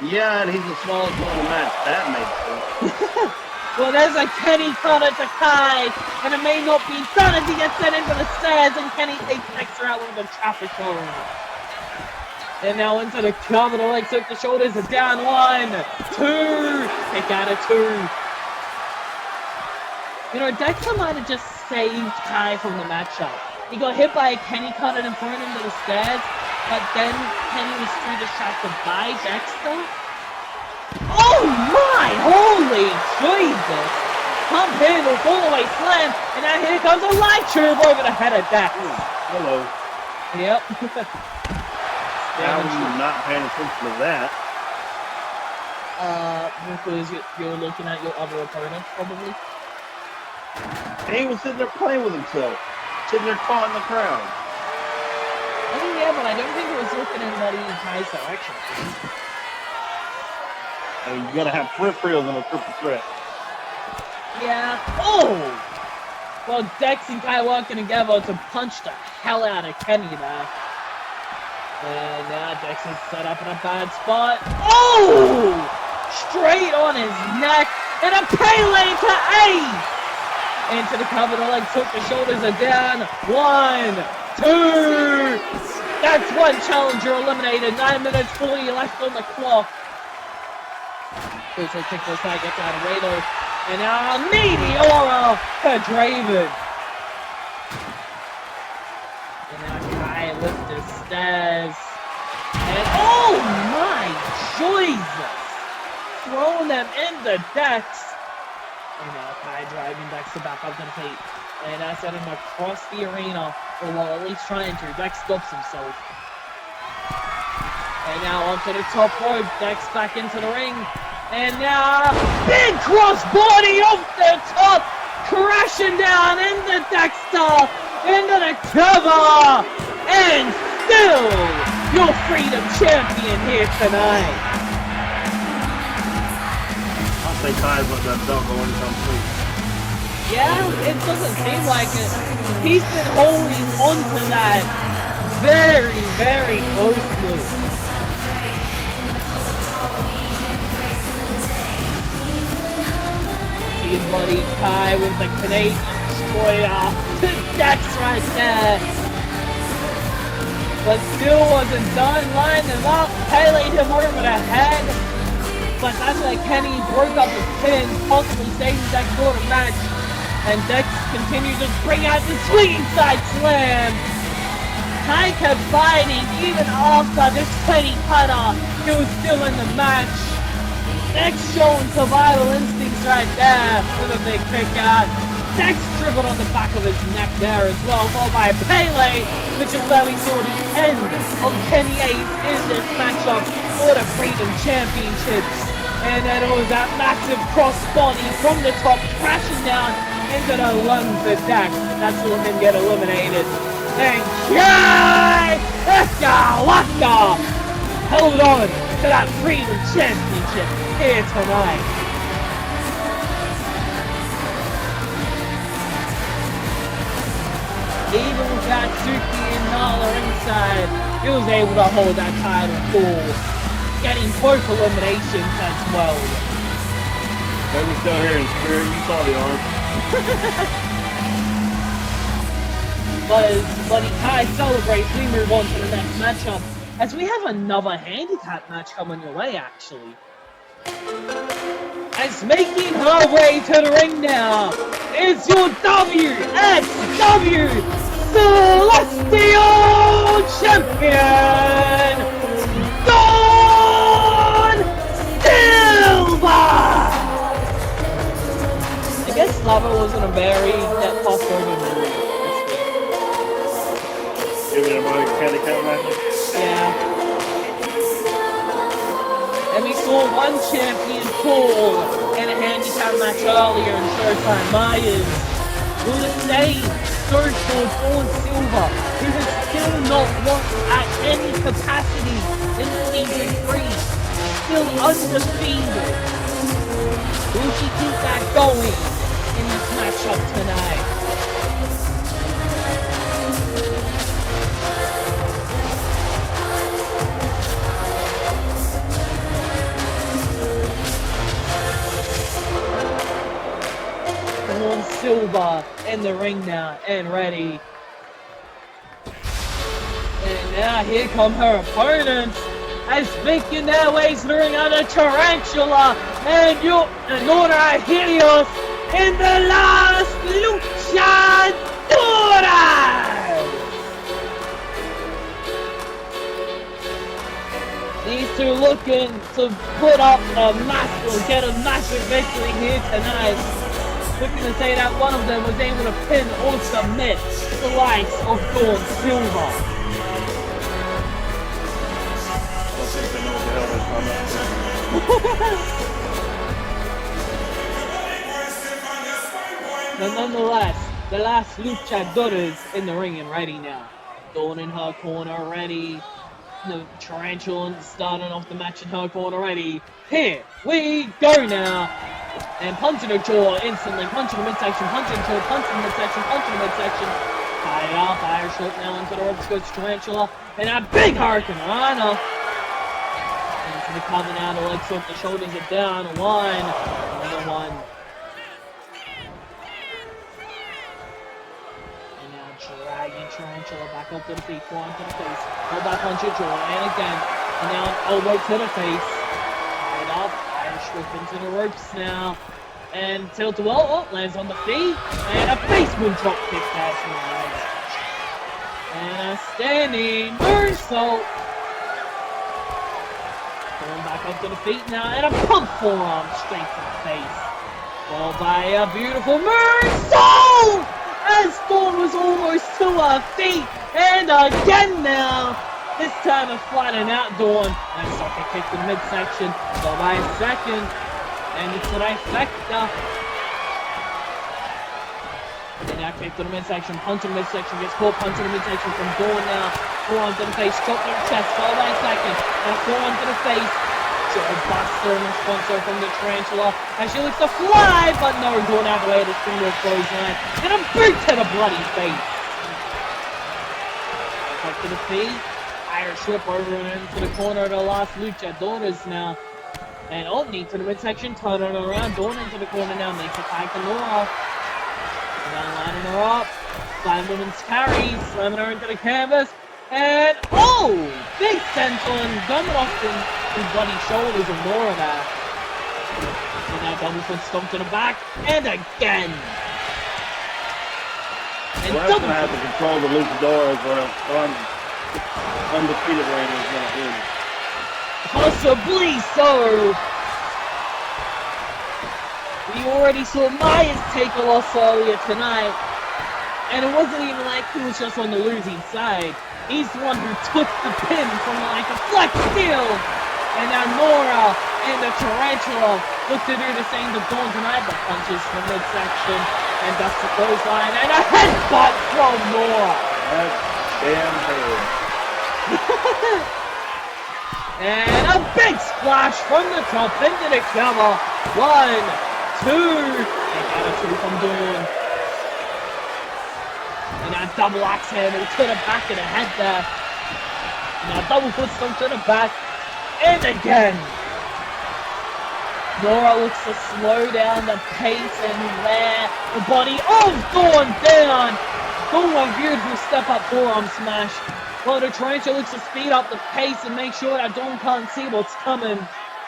Yeah, and he's the smallest one in the match. That makes sense. Well, there's a Kenny corner to Kai, and it may not be done as he gets sent into the stairs, and Kenny takes Dexter out with a traffic cone. And now into the cover, the legs hook, the shoulders are down, 1, 2, kick out of 2. You know, Dexter might have just saved Kai from the matchup. He got hit by a Kenny cutter and thrown into the stairs, but then Kenny was too distracted by Dexter. Oh my, holy Jesus! Pump handle, fall away slam, and now here comes a light tube over the head of Dex. Hello. Yep. How are you not paying attention to that? Because you're looking at your other opponent, probably. And he was sitting there playing with himself. Sitting there caught in the crowd. I mean, yeah, but I don't think it was looking in anybody's nice direction. I mean, you gotta have peripherals in a triple threat. Yeah. Well, Dex and Kai working together to punch the hell out of Kenny there. And now Dex is set up in a bad spot. Straight on his neck. And a Pele to Ace. Into the cover, the legs hook, the shoulders are down. 1, 2. That's one challenger eliminated. 9 minutes 40 left on the clock. Uso kick this side, gets out of Reynolds. And now Meteora to Draven. And now Kai lifts the stairs. And oh my Jesus! Throwing them in the decks. And now Kai driving Dexter back up to the plate. And I set him across the arena, or well, at least trying to. Dex stops himself. And now onto the top rope. Dex back into the ring. And now, big cross body off the top, crashing down into Dexter, into the cover, and still your Freedom Champion here tonight. I'll say Kai's let that belt go into complete. Yeah, it doesn't seem like it. He's been holding onto that very, very closely. See buddy Kai with the Canadian destroyer. Dex right there. But still wasn't done. Lined him up. Pele him over the head. But that's like Kenny broke up his pin, possibly saving Dex for the match. And Dex continues to bring out the swinging side slam. Kai kept fighting even after this penny cutter. He was still in the match. Dex showing survival instincts right there with a big kick out. Dex dribbled on the back of his neck there as well, followed by Pele, which is where we saw the end of Kenny Ace in this matchup for the Freedom Championships. And then it was that massive crossbody from the top, crashing down into the lungs of Dex. That's what him get eliminated. And Ekawaka held on to that Freedom Championship here tonight. Even without Suki and Nala inside, he was able to hold that title full, getting both eliminations as well. They were still here in spirit, you saw the arm. But as Buddy Kai celebrates, we move on to the next matchup, as we have another handicap match coming your way, actually. As making her way to the ring now is your WXW Celestial Champion, Silva! I guess Slava wasn't a very that popular movie. Giving him a handicap match? Yeah. And we saw one champion pull in a handicap match earlier in Showtime. Meyers do the same. Search for Silva, who has still not won at any capacity in Season 3. Still undefeated. Will she keep that going in this matchup tonight? Silva in the ring now and ready. And now here come her opponents as making their way to the ring on a Tarantula and Nora Helios in the last Luchadoras! These two looking to put up get a massive victory here tonight. Looking to say that one of them was able to pin or submit the likes of Dawn Silva. I don't think they know what the hell they're talking about. But nonetheless, the last Luchadoras in the ring and ready now. Dawn in her corner ready. The Tarantula starting off the match in her corner ready. Here we go now. And punching her jaw instantly, punching the midsection, punching the jaw, punching the midsection, punching the midsection. Fire out, fire short now into the ropes goes Tarantula. And a big Hurricane Rana. Into the cover now, the legs up, the shoulders are down. One, another one. And now dragging Tarantula back up to the feet, forearm to the face. Hold that punch at jaw, and again. And now an elbow to the face. Right up, Irish whip into the ropes now. And tilt well, lands on the feet. And a basement drop kick pass from the legs. And a standing moonsault. Going back up to the feet now, and a pump forearm straight to the face. Followed by a beautiful moonsault! As Dawn was almost to her feet, and again now, this time a flattening out Dawn. And a socket kick to the midsection, followed by a second, and it's a trifecta. And now kick to the midsection, punch to the midsection, gets caught, punch to the midsection from Dawn now. Forearm to the face, chop to the chest, followed by a second, and a forearm to the face. Buster and response from the Tarantula as she looks to fly, but no, going out of the way of the finger clothesline and a boot to the bloody face. Back to the feet, Irish whip over and into the corner of the last Luchadoras now. And knee to the midsection, turning her around, Dawn into the corner now, makes a tag to Laura. And now lining her up, flying women's carry, slamming her into the canvas. And big senton, dumbing off his bloody shoulders of Nora there. And now double foot stomp to the back, and again. And well, that's going to have to control the Luchadoras or undefeated reign is going to win. Possibly so. We already saw Meyers take a loss earlier tonight, and it wasn't even like he was just on the losing side. He's the one who took the pin from like a flex Steele. And now Nora and the Tarantula look to do the same to Dawn tonight, but punches from midsection and ducks the clothesline and a headbutt from Nora. That's damn good. And a big splash from the top into the cover. 1, 2. And out of 2 from Dawn. And now double axe handle to the back of the head there. And now double foot stomp to the back. And again. Nora looks to slow down the pace and wear the body of Dawn down. Dawn with a beautiful step up forearm smash. While the Tarantula looks to speed up the pace and make sure that Dawn can't see what's coming.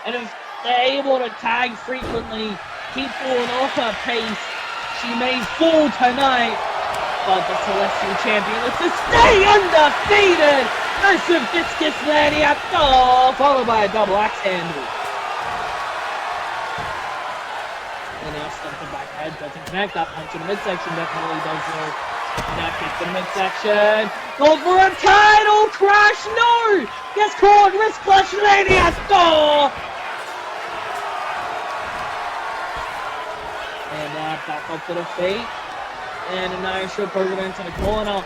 And if they're able to tag frequently, keep falling off her pace, she may fall tonight. But the Celestial Champion looks to stay undefeated! Massive discus lariat, followed by a double axe handle. And now stumping back head, doesn't connect. That punch in the midsection definitely does though. Now kick to the midsection. Goes for a title crash, no! Gets caught, wrist clutch lariat, And now back up to the feet. And an Irish whip over into the corner.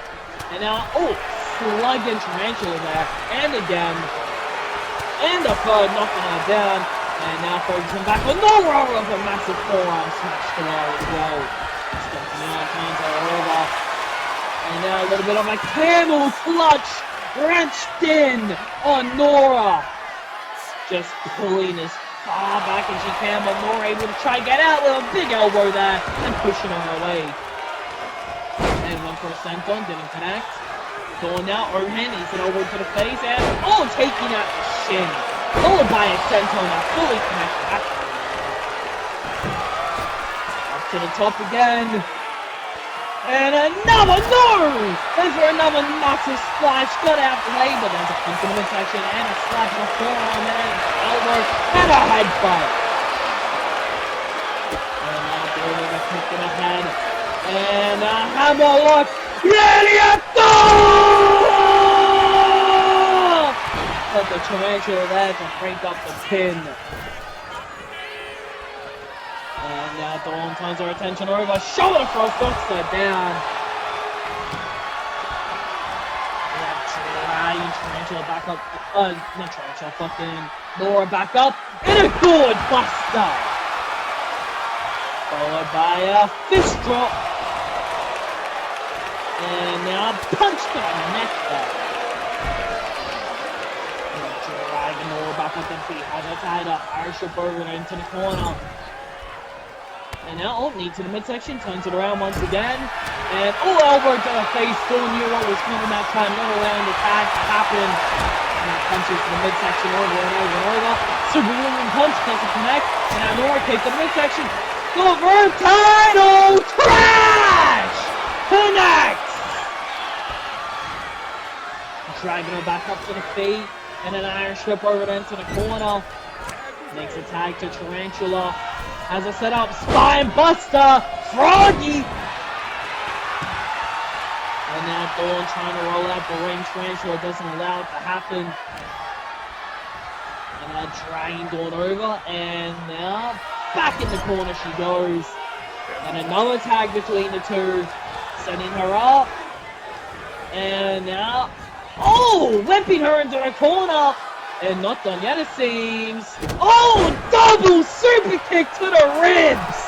And now, slugging Tarantula there. And again. And a third knocking her down. And now focusing back on Nora with a massive forearm smash to her as well. Stepping out, turns her over. And now a little bit of a camel clutch wrenched in on Nora. Just pulling as far back as she can, but Nora able to try and get out with a big elbow there and pushing her away. And 1% on, didn't connect. Going now, overhand, he's an elbow to the face, and taking out the shin. Followed by a senton, now fully connected back. Up to the top again. And another, no! There's another massive splash, got out the way, but there's a punch in the midsection, and a slap on the forearm, and an elbow, and a headbutt. And now doing a kick in the head. And a hammer lock. But the Tarantula there to break up the pin. And now Dawn turns her attention over. Shoulder thrust, knocks her down. And Tarantula back up. Not Tarantula, fucking Nora back up. And a good buster. Followed by a fist drop. And now punch to the neck there. Dragging Nora back up the feet. Has her tied up. Irish whip over into the corner. And now, oh, knee to the midsection, turns it around once again. And, oh, elbow to the face. Still knew what was coming that time. Not allowing the tag to happen. And now punches to the midsection over and over and over. Superhuman punch doesn't connect. And now Nora kick to the midsection. Silver title trash! Connects! Dragging her back up to the feet. And an iron strip over into the corner. Makes a tag to Tarantula. Has a set up, spine buster, Froggy! And now Dawn trying to roll out the ring. Tarantula doesn't allow it to happen. And now dragging Dawn over, and now back in the corner she goes. And another tag between the two, setting her up. And now, oh, whipping her into the corner. And not done yet, it seems. Oh, double super kick to the ribs!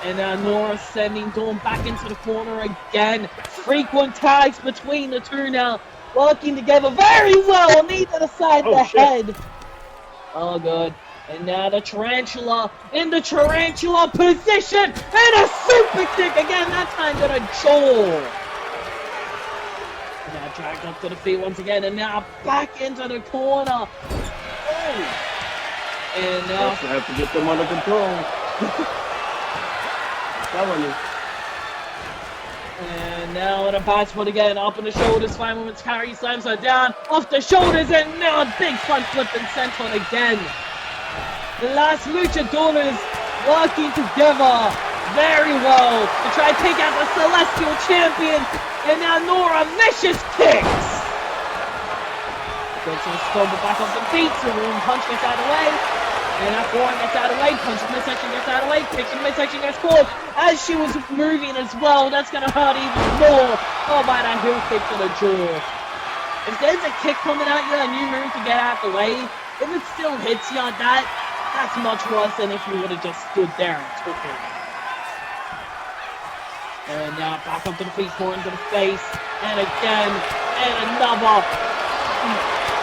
And now Nora sending Dawn back into the corner again. Frequent tags between the two now. Working together very well on either side of the head. Oh, good. And now the Tarantula in the Tarantula position. And a super kick again, that time to the jaw. Now dragged up to the feet once again, and now back into the corner. Oh. And now I have to get them under control. I'm telling you. And now in a bad spot again, up on the shoulders, 5 moments carry, slams her down, off the shoulders, and now a big front flip and senton again. The last Luchadoras working together very well to try and take out the Celestial Champion. And now Nora, vicious kicks! Gets her stumble back off the feet, so one punch gets out of the way. And that forearm gets out of the way, punch in the midsection gets out of the way, kick in the midsection gets caught. As she was moving as well, that's gonna hurt even more. Oh, by that heel kick to the jaw. If there's a kick coming at you and you move to get out of the way, if it still hits you on that's much worse than if you would have just stood there and took it. And now back up to the feet, four into the face, and again, and another.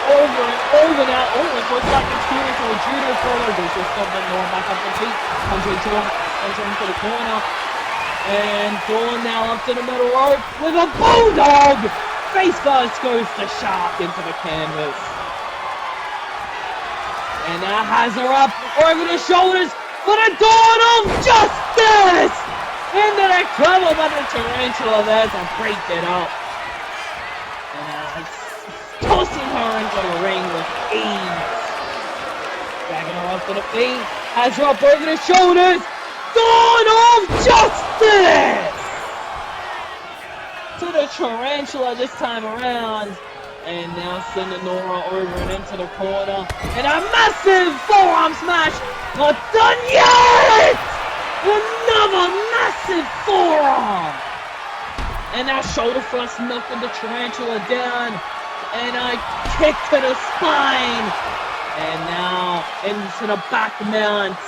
Over and over now. Oh, it looks like it's here into a judo throw. Goes to something, Dawn back up to the feet, punching Dawn, punching into the corner. And Dawn now up to the middle rope with a bulldog! Face first goes the Shark into the canvas. And now has her up over the shoulders for the Dawn of Justice! Into the cover by the Tarantula there to break it up. And now it's tossing her into the ring with ease. Dragging her up to the feet. Has her up over the shoulders. Dawn of Justice! To the Tarantula this time around. And now sending Nora over and into the corner. And a massive forearm smash. Not done yet! Another massive forearm! And now shoulder thrust knocking the Tarantula down. And a kick to the spine. And now into the back mount.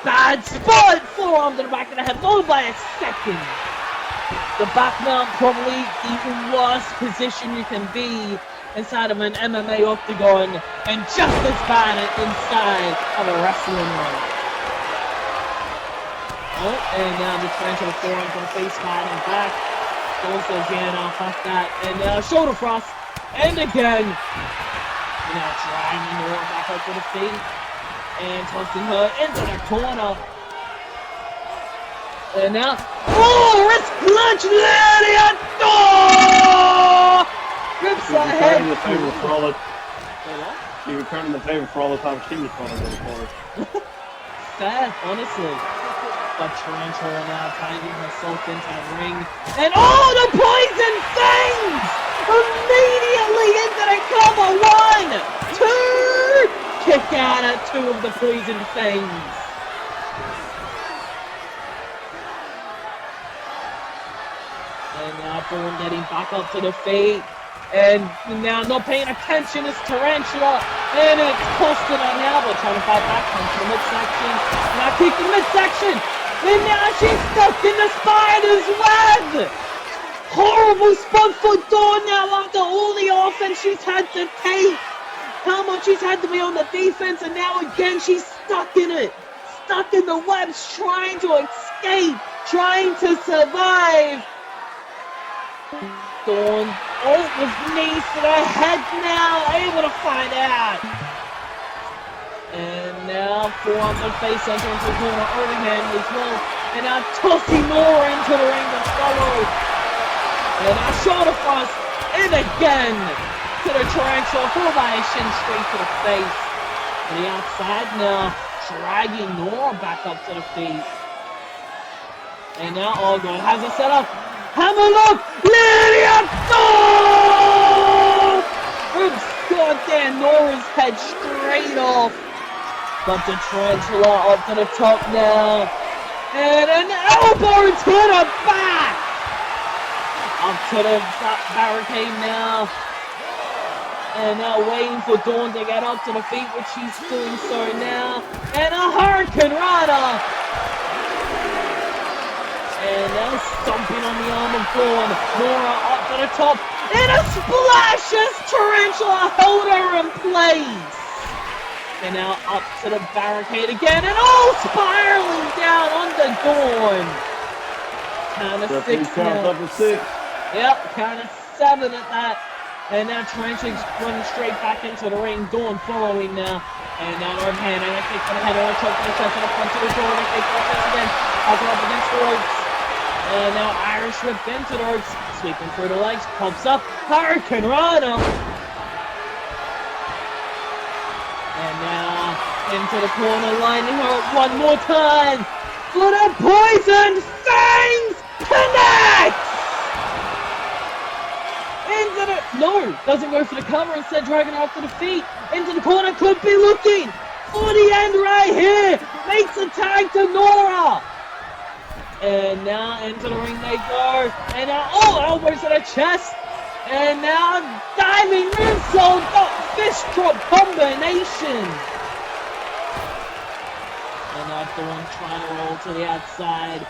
Bad spot! Forearm to the back of the head, followed by a second. The back mount probably the worst position you can be inside of an MMA octagon. And just as bad inside of a wrestling ring. Oh, and now the Tarantula forearm to the face pad and back. Dawn says, yeah, no, fuck that. And now shoulder thrust. And again. And now dragging Nora back up to the feet. And tossing her into the corner. And now, oh, wrist clutch, Lariat! Oh! Rips her head. She returned the favor for all the time she was trying to go for. Fair, honestly. But Tarantula now finding herself into the ring. And oh, the poison fangs! Immediately into the cover. 1, 2! Kick out at 2 of the poison fangs. And now Dawn getting back up to the feet. And now not paying attention is Tarantula. And it's costing her now, but trying to fight back into the midsection. Now kick the midsection. And now she's stuck in the spider's web! Horrible spot for Dawn now after all the offense she's had to take. How much she's had to be on the defense, and now again she's stuck in it. stuck in the webs, trying to escape, trying to survive. Dawn, with knees to the head now, able to find out. And now forearm to face center into the corner, overhand as well. And now tossing more into the ring to follow. And now shoulder thrust, in again to the tarantula, formation straight to the face. To the outside now, dragging Nora back up to the feet. And now, oh god, has it set up. Have a look! Lydia! Oh! Oops, god damn, Nora's head straight off. But the tarantula up to the top now. And an elbow to the back! Up to the barricade now. And now waiting for Dawn to get up to the feet, which she's doing so now. And a Hurricane Rana! And now stomping on the arm of Dawn. Nora up to the top. And a splash as Tarantula held her in place. And now up to the barricade again. And all spiraling down onto Dawn. Count of 6 now. Up to 6. Yep, count of 7 at that. And now Tarantula's running straight back into the ring. Dawn following now. And now overhand. And I kick to the head. And a choke to the chest. And a punch to the door. And a kick to the chest again. Up and up against the ropes. And now Irish whip into the ropes. Sweeping through the legs. Pops up. Hurricane Rana. And now into the corner. Lining her up one more time. For the poison fangs. Connect! Into the... No, doesn't go for the cover, instead dragging her up to the feet. Into the corner, could be looking for the end right here. Makes a tag to Nora. And now into the ring they go. And now, elbows to the chest. And now diving moonsault, fist drop combination. And now Dawn trying to roll to the outside.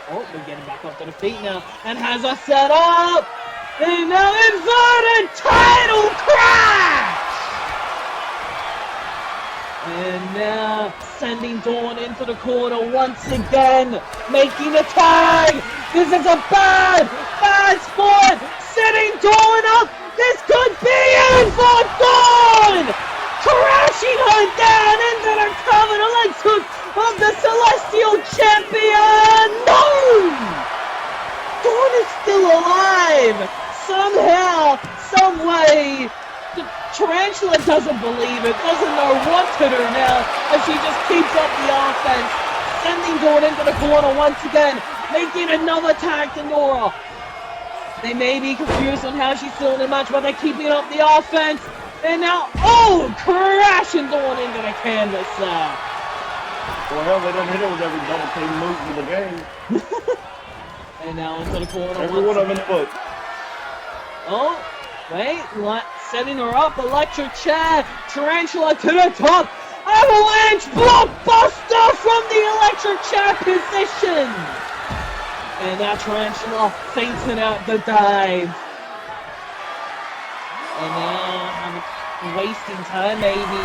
We're getting back up to the feet now. And has a set up. And now inverted title crash! And now sending Dawn into the corner once again, making a tag. This is a bad spot. Setting Dawn up. This could be it for Dawn. Crashing her down into the cover, the legs hook of the Celestial Champion. No! Dawn is still alive. Somehow, some way, the Tarantula doesn't believe it, doesn't know what to do now, as she just keeps up the offense, sending Dawn into the corner once again, making another tag to Nora. They may be confused on how she's still in the match, but they're keeping up the offense, and now, crashing Dawn into the canvas now. Well, hell, they done hit her with every double team move in the game. And now into the corner. Every one of them foot. Oh, wait, setting her up, electric chair, Tarantula to the top, avalanche blockbuster from the electric chair position. And now Tarantula fainting out the dive. And now I'm wasting time maybe.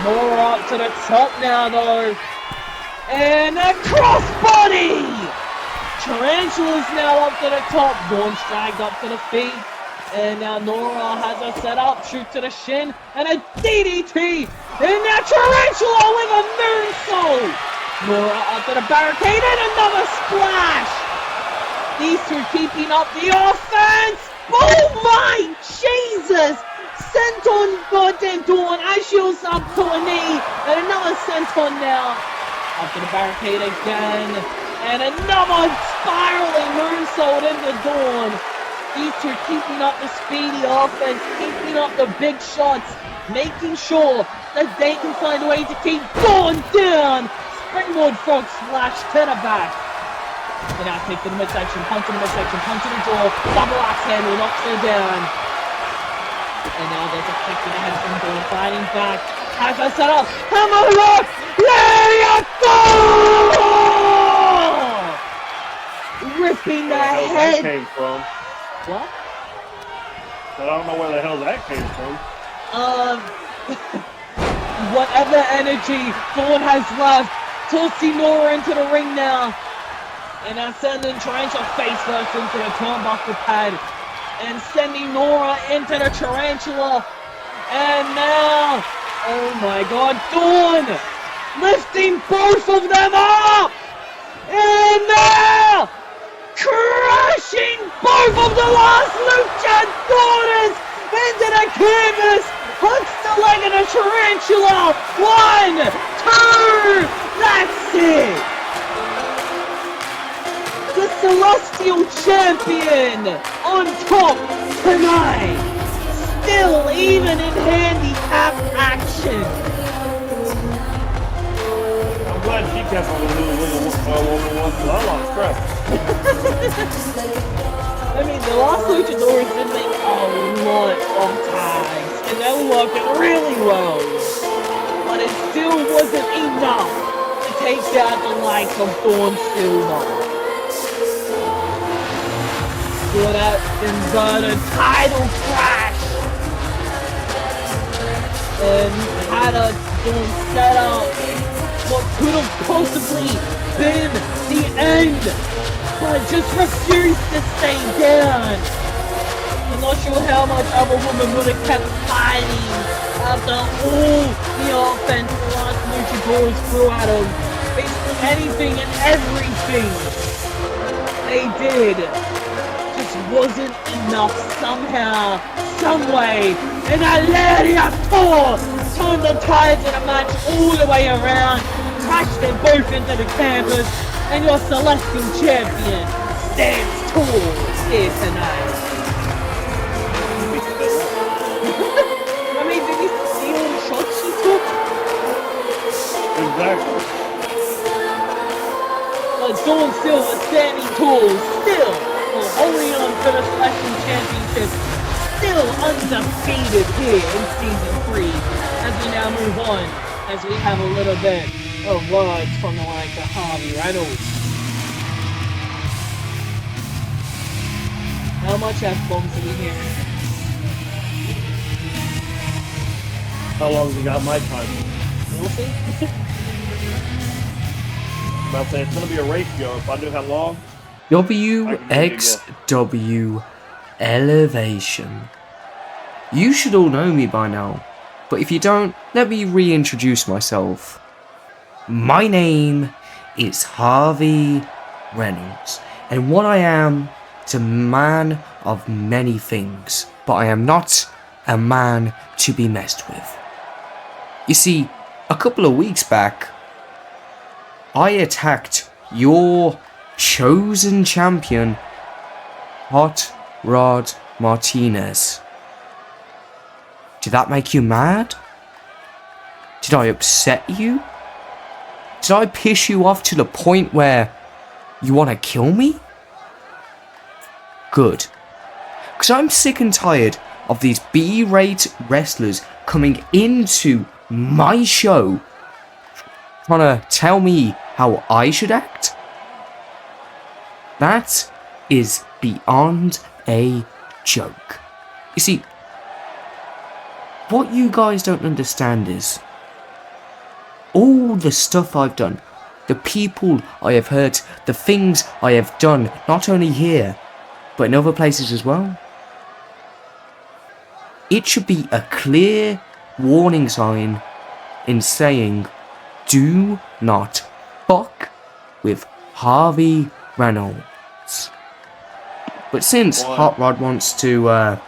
Nora up to the top now though. And a crossbody! Tarantula's now up to the top. Dawn's dragged up to the feet. And now Nora has her set up. Shoot to the shin. And a DDT. And now Tarantula with a moonsault. Nora up to the barricade. And another splash. These two keeping up the offense. Oh my Jesus. Senton goddamn Dawn. As she was up to a knee. And another senton now. Up to the barricade again. And another spiraling moonsault into Dawn. These two keeping up the speedy offense, keeping up the big shots, making sure that they can find a way to keep Dawn down. Springboard frog splash to the back. And now kick to the midsection, punch to the midsection, punch to the jaw, double axe handle, knocks her down. And now there's a kick to the head from Dawn, fighting back. Has her set up, hammer lock, there you go! Ripping the head. That came from. What? So I don't know where the hell that came from. whatever energy Thorn has left. Tossing Nora into the ring now. And now sending Tarantula face first into the turnbuckle pad. And sending Nora into the Tarantula. And now, oh my god, Dawn lifting both of them up! And now, crushing both of the last Luchadoras into the canvas! Hooks the leg of the Tarantula! 1, 2, that's it! The Celestial Champion on top tonight! Still even in handicap action. I'm glad she kept on the I lost track. I mean, the last Luchadoras did make a lot of tags, and they were working really well. But it still wasn't enough to take down the likes of Dawn Silva. For that inverted title crash. And had a set up what could have possibly been the end, but just refused to stay down. I'm not sure how much other woman would have kept fighting after all the offense the last Luchadoras threw at them. Basically anything and everything they did just wasn't enough somehow, someway. And Emelia turned the tides of the match all the way around, crashed them both into the canvas, and your Celestial Champion stands tall here tonight. I mean, did you see all the shots she took? Exactly. But Dawn Silva standing tall, still holding on to the Celestial Championship. Still undefeated here in Season 3, as we now move on, as we have a little bit of words from the likes of Harvey, Reynolds. How much F-bombs are we hearing? How long has he got my time? We'll see. I'm about to say, it's going to be a ratio. If I knew how long. WXW Elevation. You should all know me by now, but if you don't, let me reintroduce myself. My name is Harvey Reynolds, and what I am is a man of many things, but I am not a man to be messed with. You see, a couple of weeks back, I attacked your chosen champion, Hotrod Martinez. Did that make you mad? Did I upset you? Did I piss you off to the point where you want to kill me? Good. Because I'm sick and tired of these B-rate wrestlers coming into my show trying to tell me how I should act. That is beyond a joke. You see, what you guys don't understand is all the stuff I've done, the people I have hurt, the things I have done, not only here, but in other places as well. It should be a clear warning sign in saying, do not fuck with Harvey Reynolds. But since Hotrod wants to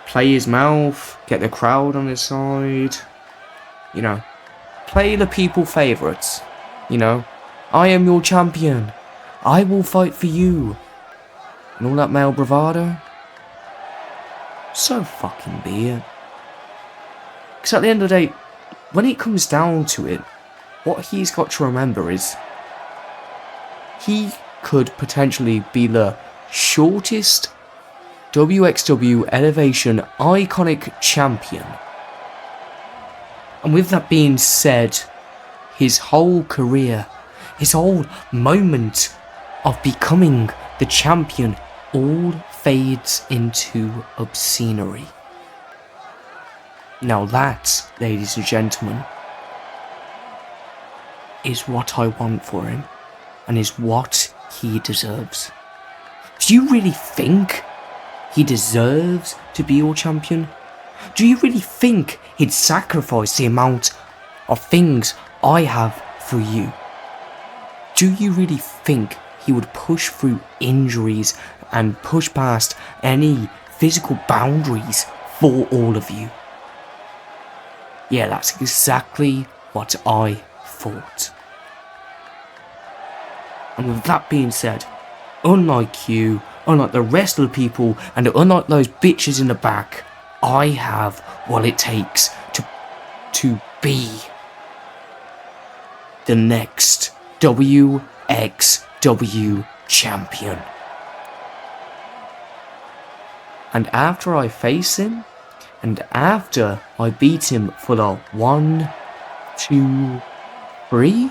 play his mouth, get the crowd on his side, you know, play the people favourites, you know, I am your champion, I will fight for you, and all that male bravado, so fucking be it. Because at the end of the day, when it comes down to it, what he's got to remember is he could potentially be the shortest WXW Elevation Iconic Champion. And with that being said, his whole career, his whole moment of becoming the champion all fades into obscenery. Now that, ladies and gentlemen, is what I want for him, and is what he deserves. Do you really think he deserves to be your champion? Do you really think he'd sacrifice the amount of things I have for you? Do you really think he would push through injuries and push past any physical boundaries for all of you? Yeah, that's exactly what I thought. And with that being said, unlike you, unlike the rest of the people, and unlike those bitches in the back, I have what it takes to be the next WXW champion. And after I face him, and after I beat him for the 1, 2, 3,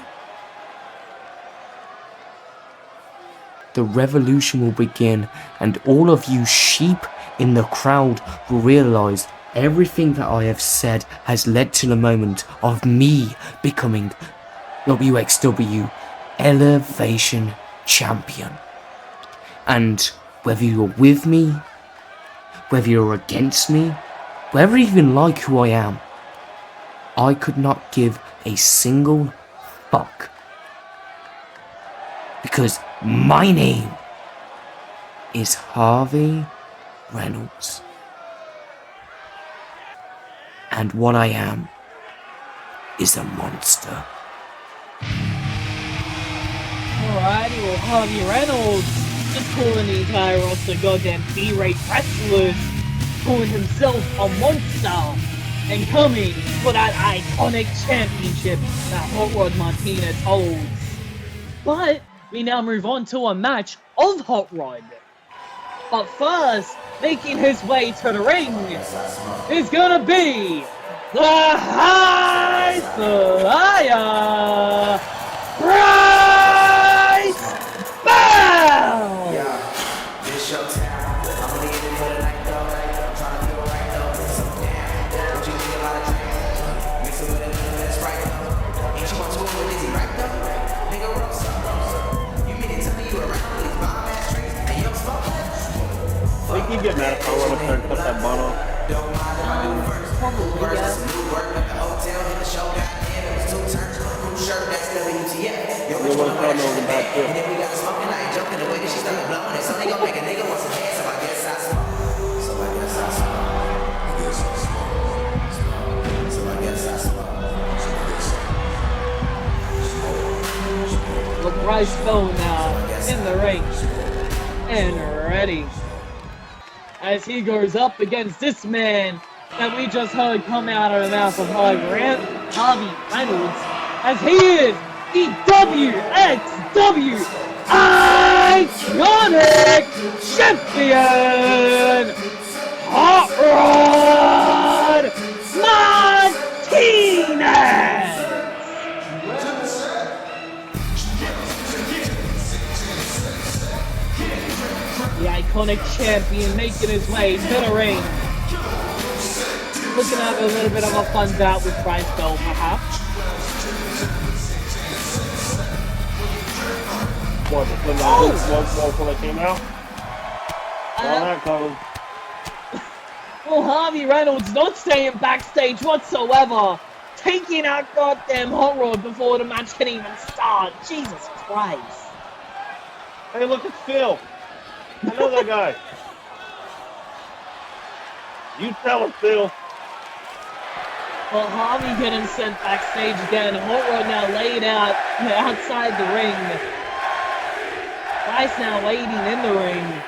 the revolution will begin, and all of you sheep in the crowd will realise everything that I have said has led to the moment of me becoming WXW Elevation Champion. And whether you're with me, whether you're against me, whether you even like who I am, I could not give a single fuck. Because my name is Harvey Reynolds. And what I am is a monster. Alrighty, well, Harvey Reynolds just calling the entire roster goddamn B-rate wrestlers, calling himself a monster, and coming for that iconic championship that Hotrod Martinez holds. But we now move on to a match of Hotrod. But first, making his way to the ring is gonna be the High Flyer, Bryce Bell! Yeah, this Showtime. I'm only in it for the night though. I'm trying to feel right though. So damn, don't you need a lot of drink? Mix it with a little bit of Sprite though. Ain't you on tour with Dizzy right though? Nigga, roast up. You mean to tell me you around with these bomb ass drinks and you don't smoke? I think you get mad if I want to start to cut that bottle. Don't mind if I do first. First, that's some new work at the hotel. Hit the show, goddamn, it was 2 turns. Cool shirt, that's WTF. Yo, which one of them is the bad? And then we got the smoking, I ain't joking the way that she started blowing it. So they gon' make a nigga want some hair, so I guess I smoke. So I guess I smoke. So I guess I smoke. Look, Bryce Bell now in the ring and ready as he goes up against this man that we just heard come out of the mouth of Harvey Reynolds, as he is the WXW Iconic Champion, Hotrod Martinez! The iconic champion making his way to the ring. Looking to have a little bit of a fun bout with Bryce Bell, perhaps. What, the thing that came out? All that covered. Well, Harvey Reynolds not staying backstage whatsoever. Taking out goddamn Hotrod before the match can even start. Jesus Christ. Hey, look at Phil. I know that guy. You tell him, Phil. Well, Harvey getting sent backstage again. Hotrod now laid out outside the ring. Bryce now waiting in the ring.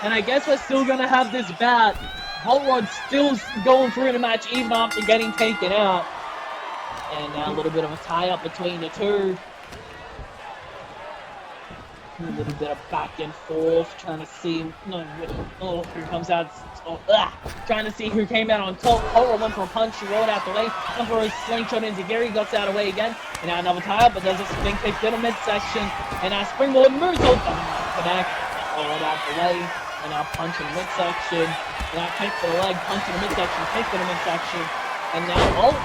And I guess we're still going to have this bout. Hotrod still going through the match even after getting taken out. And now a little bit of a tie-up between the two. A little bit of back and forth, trying to see who comes out. Trying to see who came out on top. Hotrod went for a punch, he rolled out the way. Went for a slingshot into Gary, got out of the way again. And now another tie-up, but there's a spin kick to the midsection. And now Springboard moves over. Connect, rolled out the way. And now punch in the midsection. Now kick to the leg, punch in the midsection, kick to the midsection. And now, oh!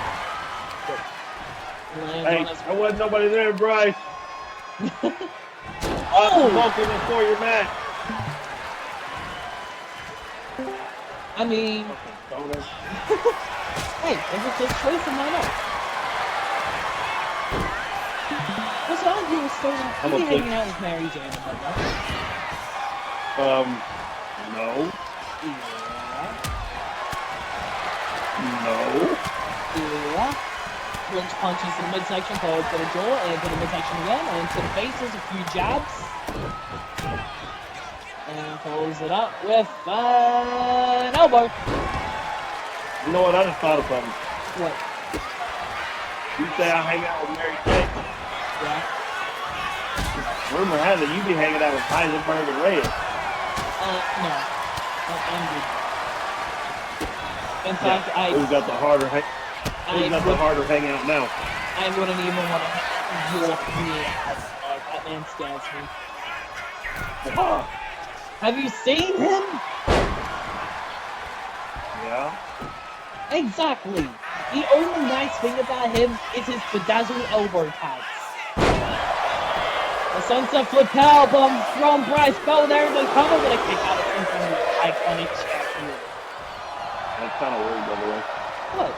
Hey, there wasn't nobody there, Bryce. Oh! Smoking before your match. I mean, hey, if it's his choice, then why not? What's wrong with you with still hanging out with Mary Jane and whatnot? No. Yeah. No. Yeah. Clinch punches to the midsection, forward to the jaw, and to the midsection again, and to the faces, a few jabs. And follows it up with an elbow. You know what? I just thought of something. What? You say I hang out with Mary Jane. Yeah. Rumor has it you be hanging out with Heisenberg and Reyes. No. I'm good. In fact, Who's got the harder hangout now? I wouldn't even want to walk near Heisenberg. That man scares me. Have you seen him? Yeah. Exactly. The only nice thing about him is his bedazzled elbow pads. The sunset flip power bomb from Bryce Bell there, but coming with a kick out of something iconic champion. That's kind of weird, by the way. What?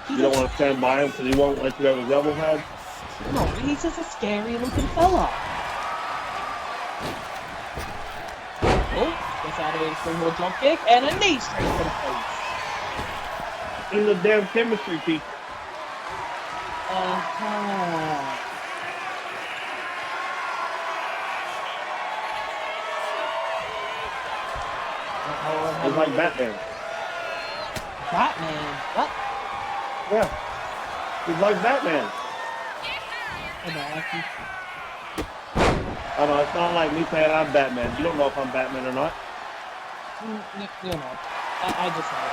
You don't want to stand by him because he won't let you have his elbow pad? No, he's just a scary looking fella. Oh, gets out of a springboard jump kick and a knee straight to the face. He's a damn chemistry teacher. He's like Batman. Batman? What? Yeah. He's like Batman. Oh no, it's not like me saying I'm Batman. You don't know if I'm Batman or not. You're not. I just know.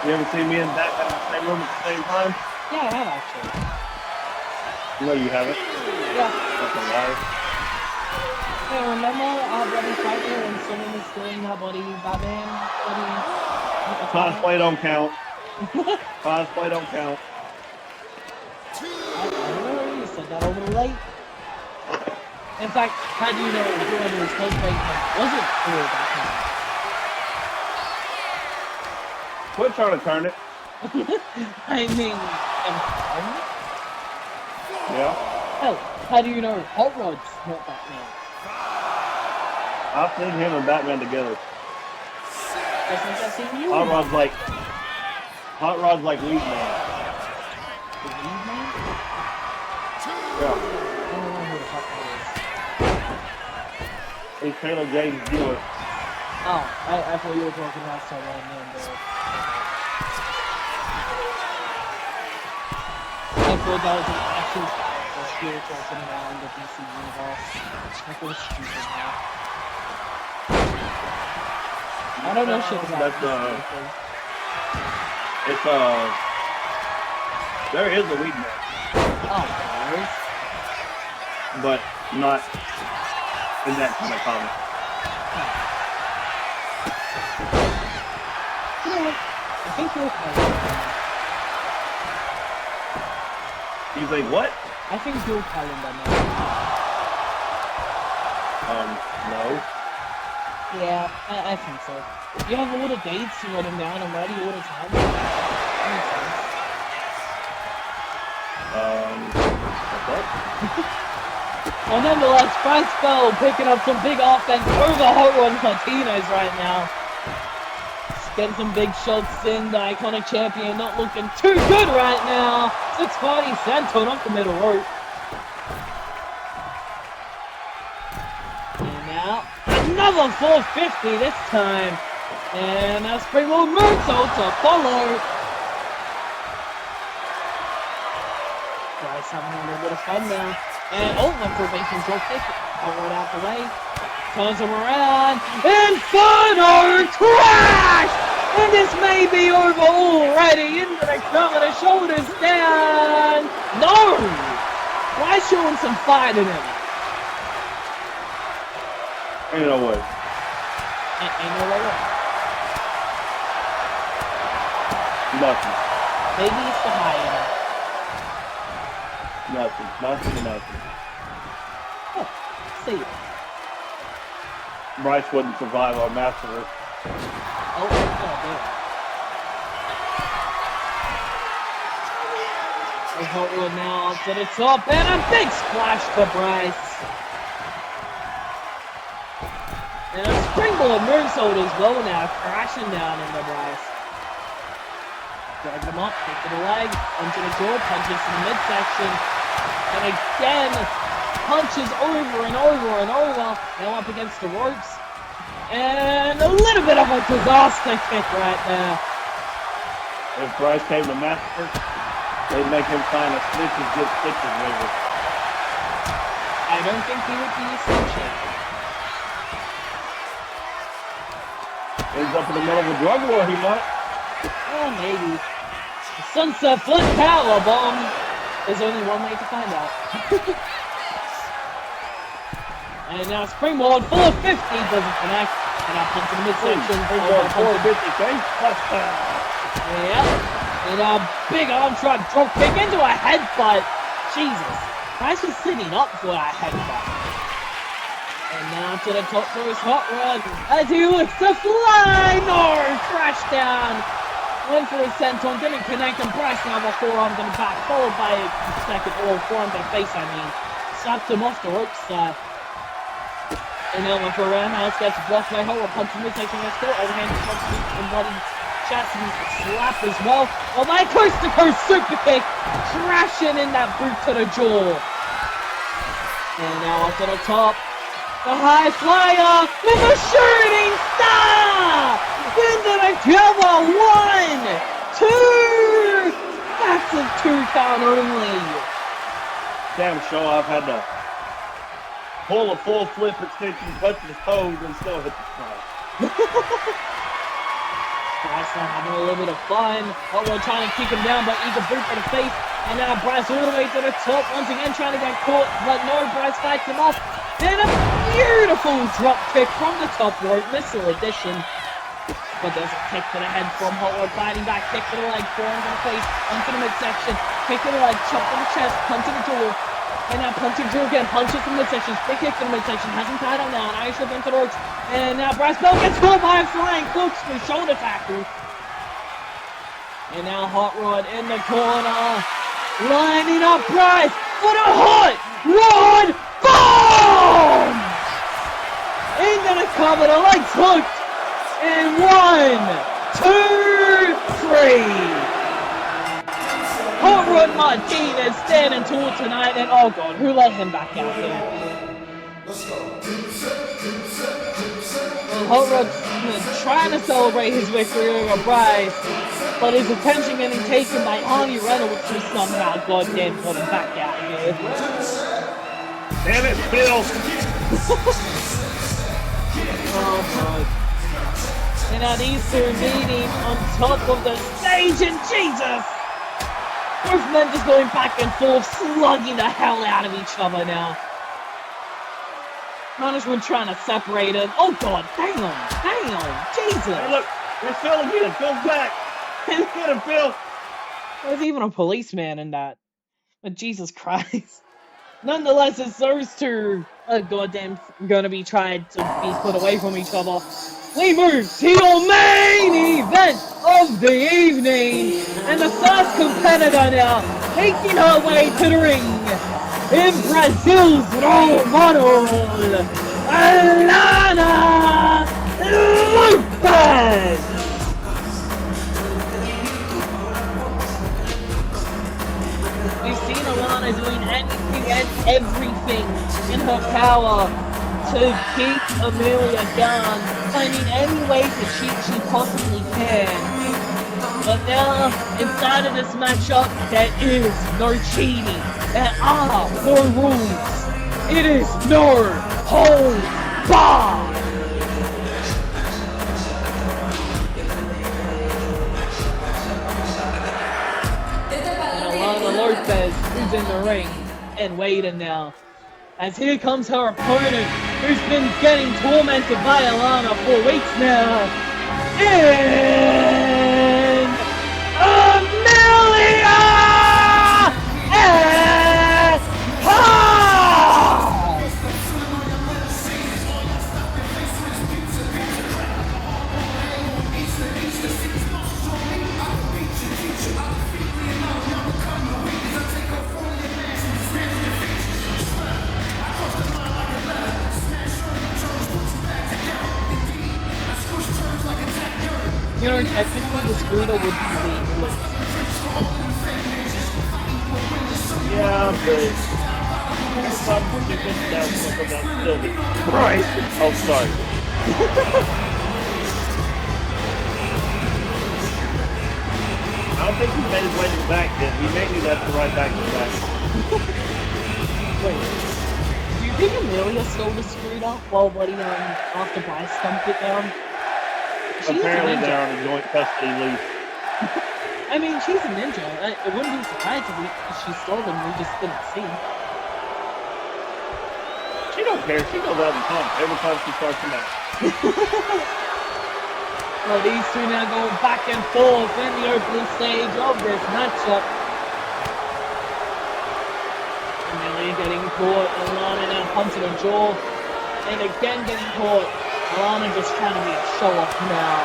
You ever seen me and Batman in the same room at the same time? Yeah, I have actually. No, you haven't. Yeah. That's a lie. Hey, remember our buddy Fighter when someone was stealing our buddy Batman? Cosplay don't count. Cosplay don't count. I don't know, you said that over the late. In fact, how do you know whoever was cosplaying wasn't for Batman? Quit trying to turn it. I mean, Yeah. hell, how do you know Hotrod's not Batman? I've seen him and Batman together. Just like I've seen you. Hot Rod's like Weed Man. The Weed Man? Yeah. I don't know who the fuck that is. He's Taylor James' dealer. Oh, I thought you were talking about someone named I thought that was an actual character talking around the DC universe. I feel stupid now. I don't know shit about That's, it's, there is a Weed Man. Oh, there is? But not in that kind of comic. You know what? I think you'll calendar. You think what? I think you'll calendar now. No. Yeah, I think so. You have all the dates, you write them down already, all the time. That makes sense. What? Well, nonetheless, Bryce Bell picking up some big offense over Hotrod Martinez right now. Just getting some big shots in. The iconic champion not looking too good right now. 640 Santon up the middle rope. And now, another 450 this time. And a springboard moonsault to follow. Bryce having a little bit of fun now. And for a basement drop kick. Right out the way. Turns him around. Inferno crash! And this may be over already. Into the cover, the shoulders down. No! Why showing some fight in him? Ain't no way. Ain't no way. Nothing. Maybe it's the hyena. Nothing. Oh, see it. Bryce wouldn't survive our massacre. Oh, there. Hotrod now up to the top, and a big splash to Bryce. And a springboard moonsault as well now, crashing down into Bryce. Drag him up, kick to the leg, onto the jaw, punches in the midsection. And again, punches over and over. Now up against the ropes. And a little bit of a disaster kick right there. If Bryce came to massacre, they'd make him sign a snitches get stitches waiver. I don't think he would be a snitch. Ends up in the middle of a drug war, he might. Oh, maybe. Sunset flip power bomb. There's only one way to find out. And now springboard 450 doesn't connect. And now punch in the midsection. Springboard 450, face touchdown. Yep. And a big arm drop kick into a headbutt. Jesus. Bryce was sitting up for that headbutt. And now to the top goes Hotrod as he looks to fly. No, crash down. Went for his senton, didn't connect, and Bryce now with forearm to the back, followed by a second, or forearm to the face, I mean. Slapped him off the ropes. And now went for Reynolds, gets blocked by Hotrod, punch in midsection, gets caught, overhand punch and bloody chest, and slap as well. Oh my, coast to coast super kick, crashing in that boot to the jaw. And now up to the top. The high flyer with a shooting star! Into the cover! 1, 2! Massive 2 count only! Damn show off had to pull a full flip extension, touch his toes, and still hit the spot. Bryce now having a little bit of fun. Hotrod trying to keep him down, but eager boot for the face. And now Bryce all the way to the top, once again trying to get caught, but no, Bryce fights him off. And a beautiful drop kick from the top rope, missile addition. But there's a kick to the head from Hotrod, fighting back, kick to the leg, forearm to the face, onto the midsection, kick to the leg, chop to the chest, punch to the jaw. And now punch to the jaw again, punches to the midsection, big kick to the midsection, hasn't tied him down, Irish whip into the ropes. And now Bryce Bell gets caught by a flying corkscrew shoulder tackle. And now Hotrod in the corner, lining up Bryce for the hot rod bomb! Into the cover, the legs hooked, and 1, 2, 3. Hotrod Martinez standing tall tonight, and oh god, who let him back out here? Well, Hotrod's trying to celebrate his victory over Bryce, but his attention getting taken by Harvey Reynolds, who somehow goddamn got him back out here. Damn it, Phil! Oh god. And now these two meeting on top of the stage, and Jesus! Both men just going back and forth, slugging the hell out of each other now. Management trying to separate it. Oh god, damn, Jesus! Hey, look, there's Phil again. Phil's back. Get him, Phil. There's even a policeman in that. But Jesus Christ. Nonetheless, it's those two goddamn gonna be tried to be put away from each other. We move to your main event of the evening, and the first competitor now making her way to the ring in Brazil's role model, Alana Lopez. We've seen Alana doing anything and everything in her power to keep Emelia down, finding any way to cheat she possibly can. But now, inside of this matchup, there is no cheating. There are no rules. It is no holds barred. And Alana Lopez is in the ring and waiting now. As here comes her opponent, who's been getting tormented by Alana for weeks now. And Emelia and Hart! You know, technically the scooter would be legal. Yeah, but sometimes you get down something about Silva. Bryce! Oh, sorry. I don't think he made his way to the back yet. He may do that to the right back to the back. Wait, do you think Emelia stole the scooter while letting after Bryce stumped it down? Apparently they're on a joint custody lease. I mean, she's a ninja. It wouldn't be surprising if she stole them and we just didn't see. She don't care. She goes out and pumps every time she starts a match. Well, these two now going back and forth in the opening stage of this matchup. Emelia getting caught. Alana now punching her jaw. And again getting caught. Alana just trying to be a show-off now.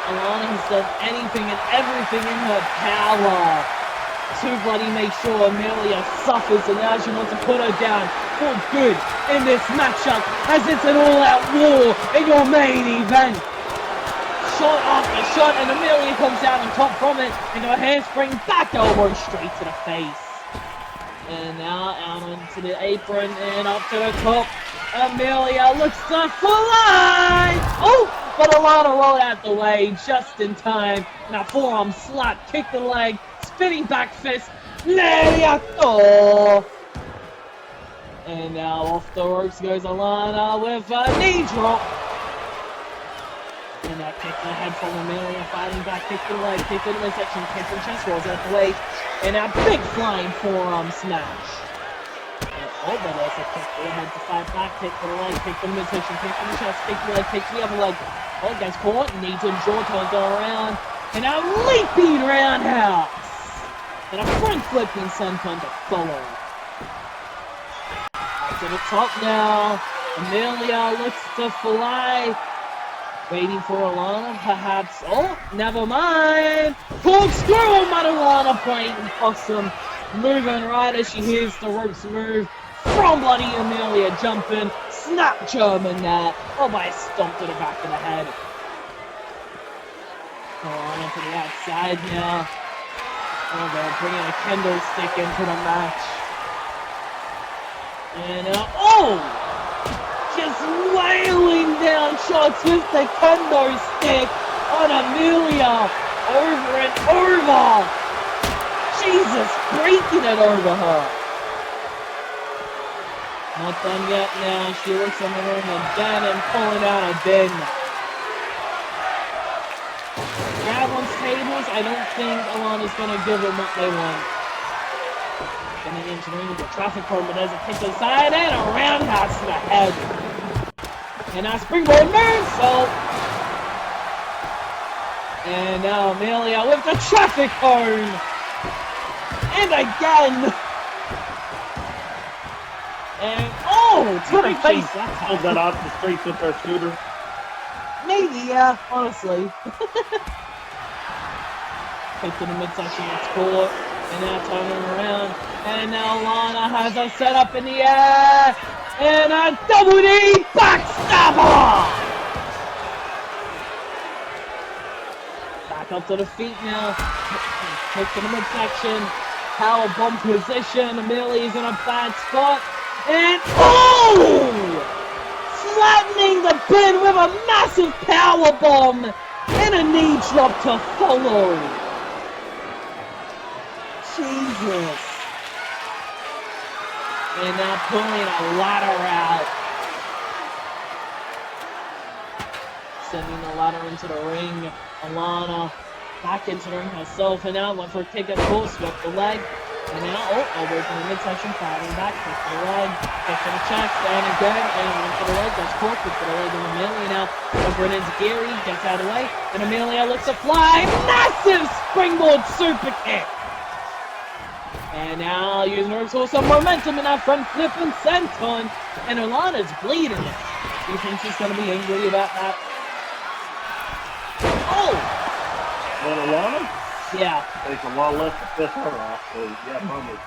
Alana has done anything and everything in her power to bloody make sure Emelia suffers, and now she wants to put her down for good in this matchup as it's an all-out war in your main event. Shot after shot, and Emelia comes out on top from it into a handspring back elbow straight to the face. And now out onto the apron and up to the top. Emelia looks to fly! Oh! But Alana rolled out the way just in time. Now forearm slap, kick the leg, spinning back fist. Lariato! And now off the ropes goes Alana with a knee drop. And that kick to the head from Emelia, fighting back, kick to the leg, kick to the midsection, kick to the chest, rolls out the way. And a big flying forearm smash. And, oh, but there's a kick to the head to fight back, kick to the leg, kick to the midsection, kick to the chest, kick to the leg, kick to the other leg. Oh, gets caught, needs a jaw to go around. And a leaping roundhouse. And a front flipping senton to follow. Up to the top now. Emelia looks to fly. Waiting for Alana, perhaps. Oh, never mind. Corkscrew on Alana playing awesome. Moving right as she hears the ropes move. From bloody Emelia jumping. Snap German net. Oh, by a stomp to the back of the head. Alana to the outside now. Oh, they're bringing a kendo stick into the match. And oh! Just wailing down shots with the kendo stick on Emelia over and over. Jesus, breaking it over her. Not done yet now. She looks in the room again and pulling out a bin. Grab on's tables. I don't think Alana's going to give them what they want. Getting into the ring with the traffic cone, but there's a kick to the side and a roundhouse to the head. And now springboard moonsault. And now Emelia with the traffic cone. And again. And oh, to the face. Pulled that off the streets with her scooter. Maybe, yeah, honestly. Kick to the midsection, it's caught. And now turning around. And now Alana has her set up in the air. And a double knee backstabber! Back up to the feet now. Kick to the midsection. Power bomb position. Emelia's in a bad spot. And oh! Flattening the pin with a massive power bomb. And a knee drop to follow. Jesus. And now pulling a ladder out. Sending the ladder into the ring. Alana back into the ring herself. And now went for a kick at full, swept the leg. And now, elbow from the midsection, fighting back, kick to the leg, kick to the chest, and again, and one for the leg, that's cool, kick to the leg of Emelia now, over it into Gary, gets out of the way, and Emelia looks to fly, massive springboard super kick! And now, using her to some momentum in that front flip and senton, and Alana's bleeding it. Do you think she's going to be angry about that? Oh! What, Alana? Yeah. Takes a lot less to piss her off, so yeah, probably.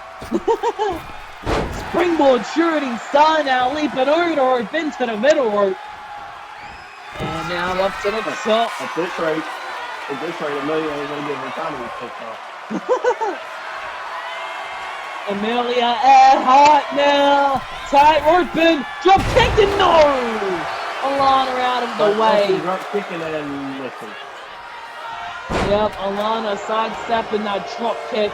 Springboard shooting star now, leaping over into the middle rope. And now up to the top. At this rate, Emelia ain't gonna get her time to be pissed off. Emelia and Hart now. Tight roping. Drop kick and no! Alana out of the way. Drop kicking and listen. Yep, Alana sidestepping that drop kick.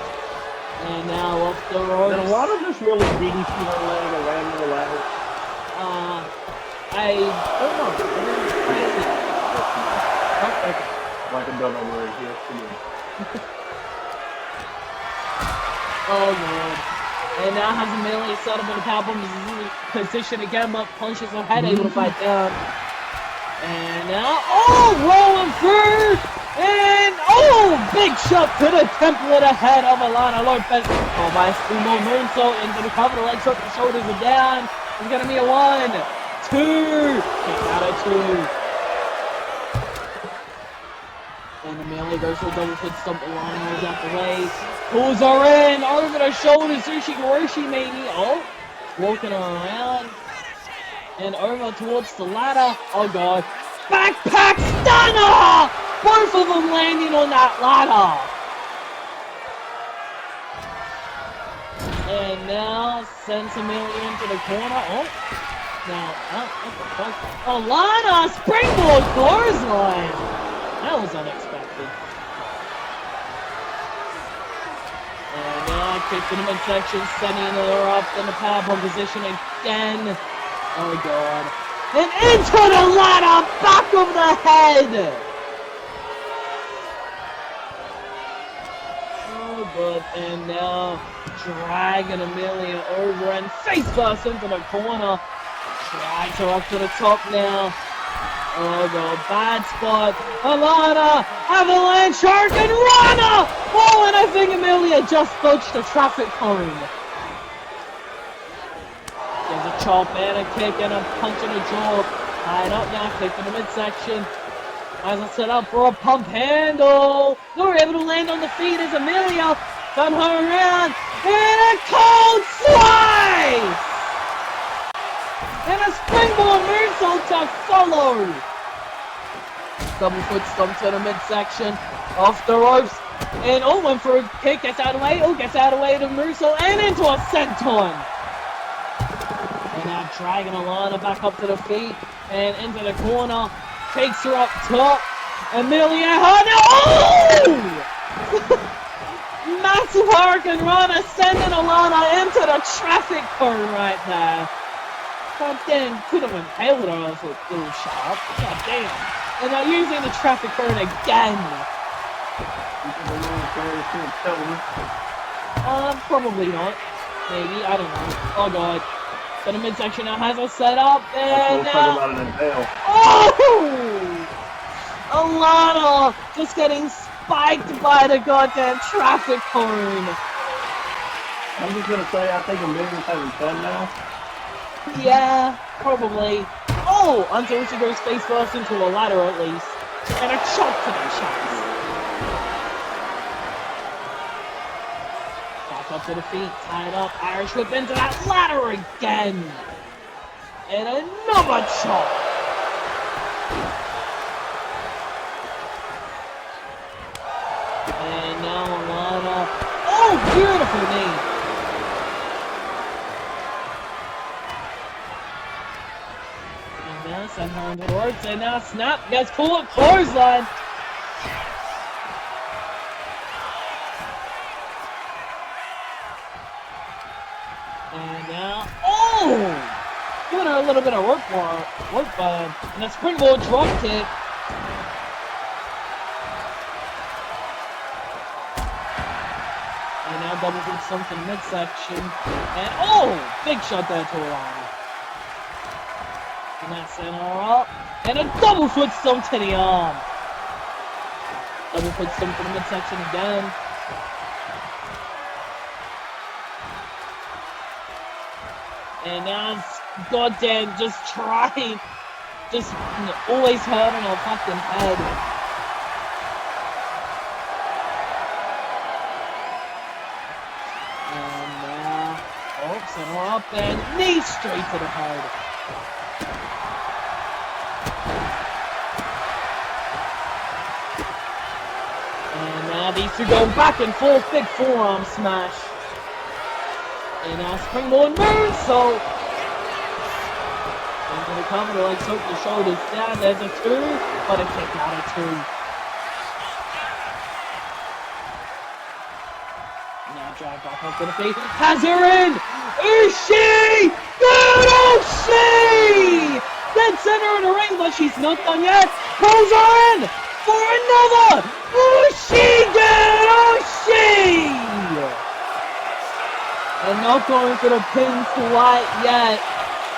And now up the ropes. Did Alana just really DDT her leg around the ladder? I don't know. Oh, okay. Like I'm done over here. Oh, man. And now has Emelia set up in a powerbomb position again, but punches her head, able to fight down. And now, rolling through! And, big shot to the temple of the head of Alana Lopez. Oh, by a steamboat moonsault into the cover, the legs up, the shoulders are down. It's going to be a 1, 2, kick out of 2. And Emelia goes for a double foot stomp. Alana moves out the way. Pulls her in over the shoulders. Hiroshi maybe. Walking around. And over towards the ladder. Oh god. Backpack stunner! Both of them landing on that ladder. And now sends Emelia into the corner. Now, what the fuck? Alana springboard clothesline. That was unexpected. And now kick to the midsection, sending her up in the powerbomb position again. Oh god. And into the ladder, back of the head! Oh god, and now dragging Emelia over and face first into the corner. Drags her up to the top now. Oh god, bad spot. Alana, avalanche shark and runner! And I think Emelia just dodged the traffic cone. There's a chop and a kick and a punch in the jaw. Tied up now, kick to the midsection. As I set up for a pump handle. They're able to land on the feet as Emelia turn her around. And a cold slice! And a springboard moonsault to follow. Double foot stomp to the midsection. Off the ropes. And went for a kick. Gets out of the way. Gets out of the way to moonsault. And into a senton. And now dragging Alana back up to the feet. And into the corner. Takes her up top. Emelia Hart. Massive Hurricane Runner sending Alana into the traffic cone right there. God damn, could have impaled her as a little sharp. God damn. And they're using the traffic cone again. Probably not. Maybe, I don't know. Oh god. So the midsection now has us set up, and Alana just getting spiked by the goddamn traffic cone. I'm just gonna say, I think Emelia's having fun now. Yeah, probably. Until she goes face first into a ladder at least. And a chop to the chest. Back up to the feet, tied up, Irish whip into that ladder again. And another chop. And now Alana. Beautiful knee. Send her into the ropes, and now snap, gets pull up clothesline. And now, giving her a little bit of work and a springboard drop kick. And now double foot stomp to the midsection. And oh! Big shot there to Alana. And that's center up. And a double foot stomp to the arm. Double foot stomp to the midsection again. And now it's goddamn just trying. Just always hurting her fucking head. And now, oh, center up and knee straight to the head. And now these two go back and forth, big forearm smash. And now springboard moonsault. Into the cover, the legs hook, the shoulders down. There's a 2, but a kick out of 2. Now drag back up to the feet. Has her in! Yoshi! Good Yoshi! Dead center in the ring, but she's not done yet. Pulls her in for another! Yoshi! Good Yoshi! And not going for the pin quite yet.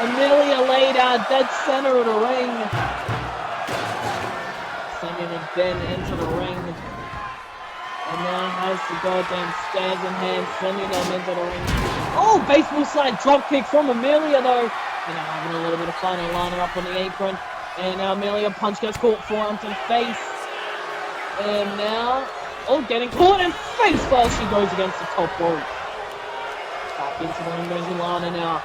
Emelia laid out dead center of the ring. Sending it then into the ring. And now has the goddamn stairs in hand, sending them into the ring. Oh, baseball slide drop kick from Emelia though. You know, having a little bit of fun. Alana up on the apron. And now Emelia punch gets caught, forearm to the face. And now, oh, getting caught in face while she goes against the top rope. Back into the ring goes Alana now.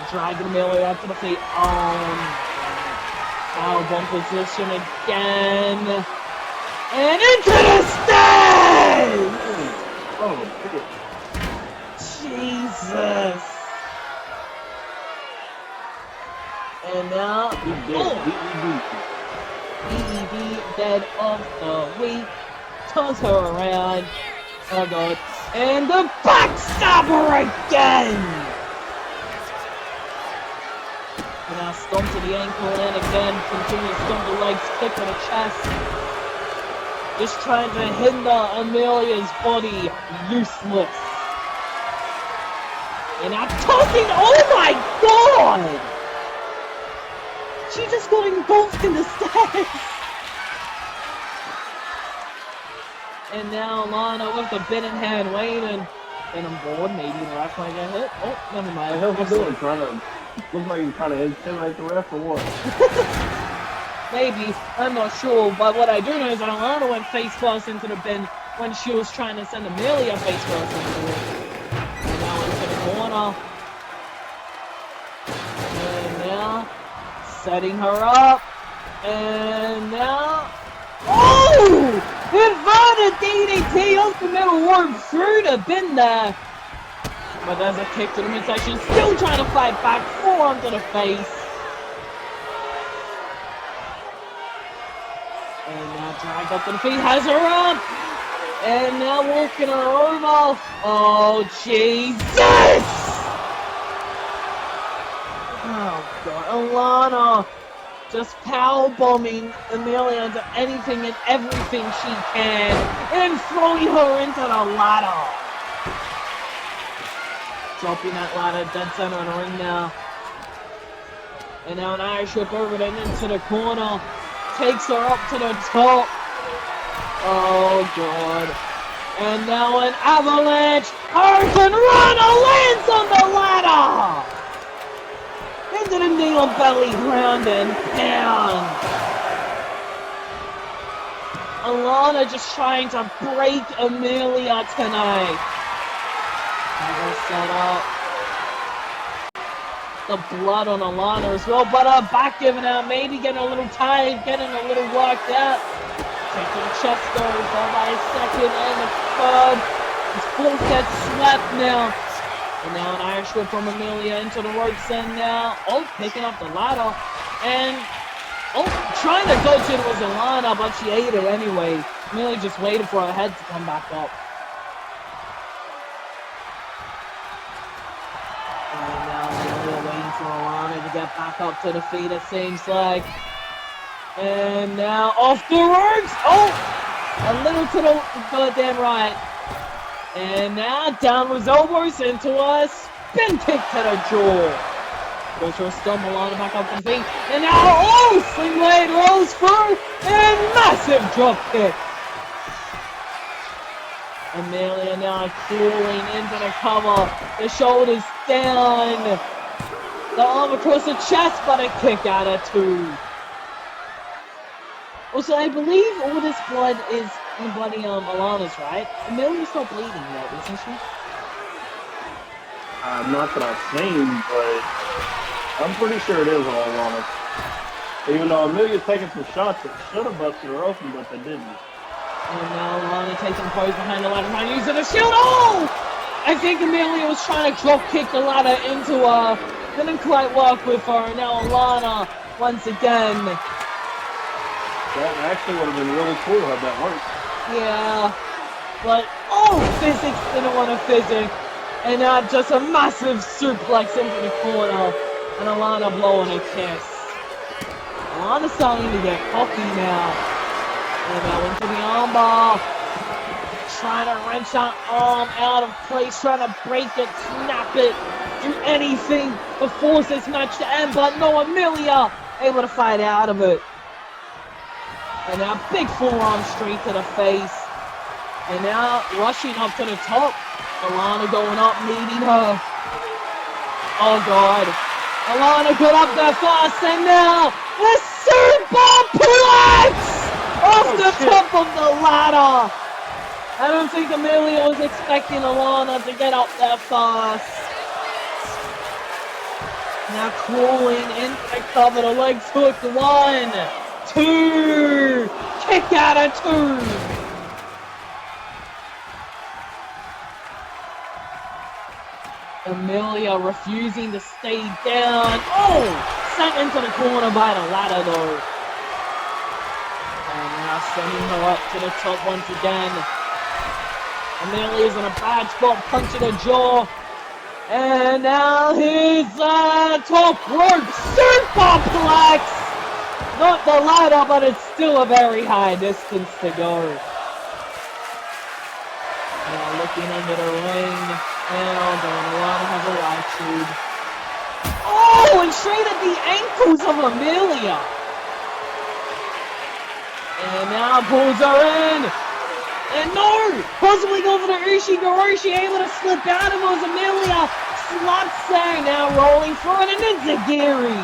Dragging Emelia up to the feet. Powerbomb position again. And into the stairs! Oh, Jesus. And now, BEB dead of the week. Turns her around. Oh god. And the backstabber again! And now stomp to the ankle and again continues stomp the legs, kick to the chest. Just trying to hinder Emelia's body useless. And now tossing, oh my god! She just got engulfed in the stairs! And now Alana with the bit in hand waiting. And I'm bored, maybe the ref might get hit. Oh, never mind. the hell's he doing? Trying to look like he's trying to intimidate the ref or what? Maybe, I'm not sure, but what I do know is that Alana went face first into the bin when she was trying to send Emelia face first into it. And now into the corner. And now, setting her up. And now, oh! Inverted DDT off the middle rope through the bin there. But there's a kick to the midsection, still trying to fight back, forearm to the face. And now dragged up to the feet, has her up! And now walking her over. Oh, Jesus! Oh, God. Alana just powerbombing Emelia into anything and everything she can and throwing her into the ladder. Dropping that ladder, dead center in the ring now. And now an Irish whip over and into the corner. Takes her up to the top. Oh god. And now an avalanche. Hurricane Runner lands on the ladder. Into the knee on belly, ground and pound. Alana just trying to break Emelia tonight. Set up. The blood on Alana as well, but her back giving out, maybe getting a little tired, getting a little worked out. Taking the chest goes by a second and a third. His fourth gets swept now. And now an Irish whip from Emelia into the ropes and now, oh, picking up the ladder. And, oh, trying to go to it was Alana, but she ate it anyway. Emelia just waited for her head to come back up. And now Emelia waiting for Alana to get back up to the feet, it seems like. And now off the ropes! Oh! A little to the goddamn right. And now down with elbows into a spin kick to the jaw. Goes for a stumble on back up to the feet. And now, oh, Sling Blade rolls through and massive drop kick. Emelia now crawling into the cover. The shoulders down. The arm across the chest, but a kick out of 2. Also, I believe all this blood is in bloody Alana's, right? Emelia's not bleeding yet, isn't she? Not that I've seen, but I'm pretty sure it is all Alana. Even though Emelia's taking some shots that should have busted her open, but they didn't. And now Alana taking pose behind the ladder, trying to use it as a shield. Oh! I think Emelia was trying to drop kick the ladder into her. Didn't quite work with her. And now Alana, once again. That actually would have been really cool had that worked. Yeah. But, oh, physics didn't want to physic. And now just a massive suplex into the corner. And Alana blowing a kiss. Alana's starting to get cocky now. And now into the armbar. Trying to wrench that arm out of place. Trying to break it, snap it. Do anything to force this match to end. But no, Emelia able to fight out of it. And now big forearm straight to the face. And now rushing up to the top. Alana going up, meeting her. Oh God. Alana got up there fast, and now the superplex off the top of the ladder. I don't think Emelia was expecting Alana to get up there fast. Now crawling into the cover, the legs hooked. 1, 2, kick out of 2. Emelia refusing to stay down. Oh! Sent into the corner by the ladder though. And now sending her up to the top once again. Emelia's in a bad spot, punch to the jaw. And now here's top rope superplex! Not the ladder, but it's still a very high distance to go. Now looking under the ring. And Alana has a right tube. Oh, and straight at the ankles of Emelia. And now pulls her in. And no! Possibly go for the Ushi-Goroshi, able to slip out of it as Emelia slaps there. Now rolling through it, and it's a Giri.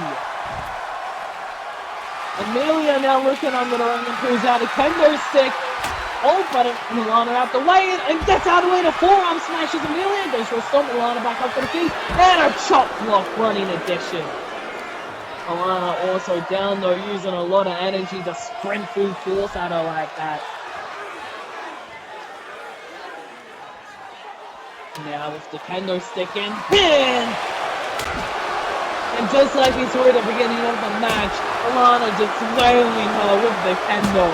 Emelia now looking under the ring and pulls out a kendo stick. Oh, but Alana out the way and gets out of the way. The forearm smashes Emelia. Goes for a stomp. Alana back up to the feet. And a chop block running addition. Alana also down though, using a lot of energy to sprint through force at her like that. Now with the kendo stick in. Pin! And just like we saw at the beginning of the match, Alana just wailing her with the kendo.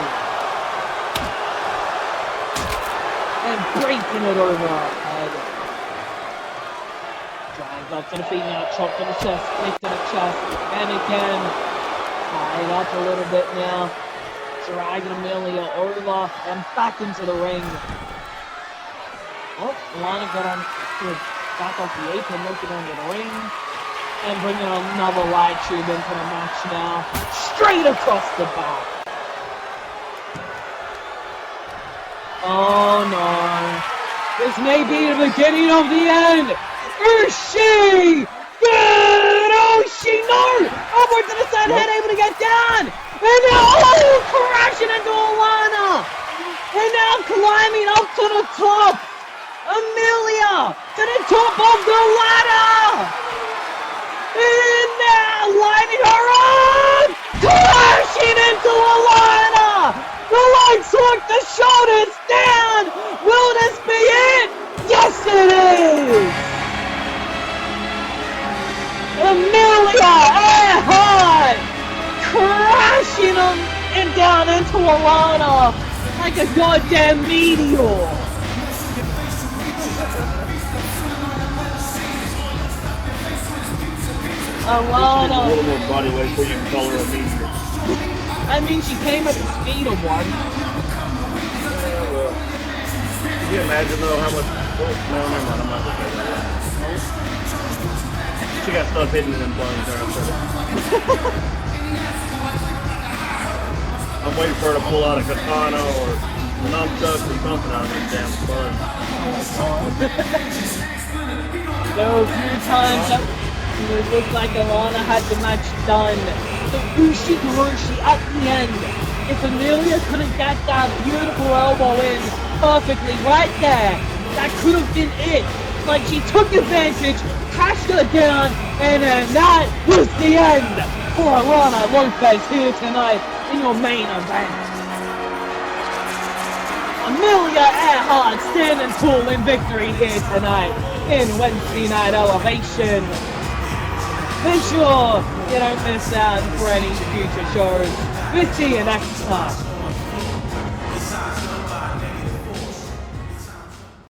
And breaking it over her head. Drives up to the feet now, chop to the chest, kick to the chest, and again, tied up a little bit now. Dragging Emelia over and back into the ring. Oh, Alana got on back off the apron, looking under the ring. And bringing another light tube into the match now. Straight across the back. Oh no. This may be the beginning of the end. Yoshi! Good! Yoshi! No! Over to the side, head able to get down! And now, oh! Crashing into Alana! And now climbing up to the top! Emelia! To the top of the ladder! And now lining her up! Crashing into Alana! The legs hook, the shoulders down! Will this be it? Yes it is! Emelia and Hart crashing them and down into Alana like a goddamn meteor! Alana. A little more body weight so you can call her a meteor. I mean, she came at the speed of one. you imagine though how much? Oh, no, never mind. I'm not gonna say that. She got stuff hidden in them buns there. I'm waiting for her to pull out a katana or nunchucks or something out of this damn bun. There were a few times that it looked like Alana had the match done. The Ushi at the end. If Emelia couldn't get that beautiful elbow in perfectly right there, that could have been it. But she took advantage, cashed her down, and then that was the end for Alana Lopez here tonight in your main event. Emelia and Hart standing tall in victory here tonight in Wednesday Night Elevation. Make sure you don't miss out for any future shows with T and X.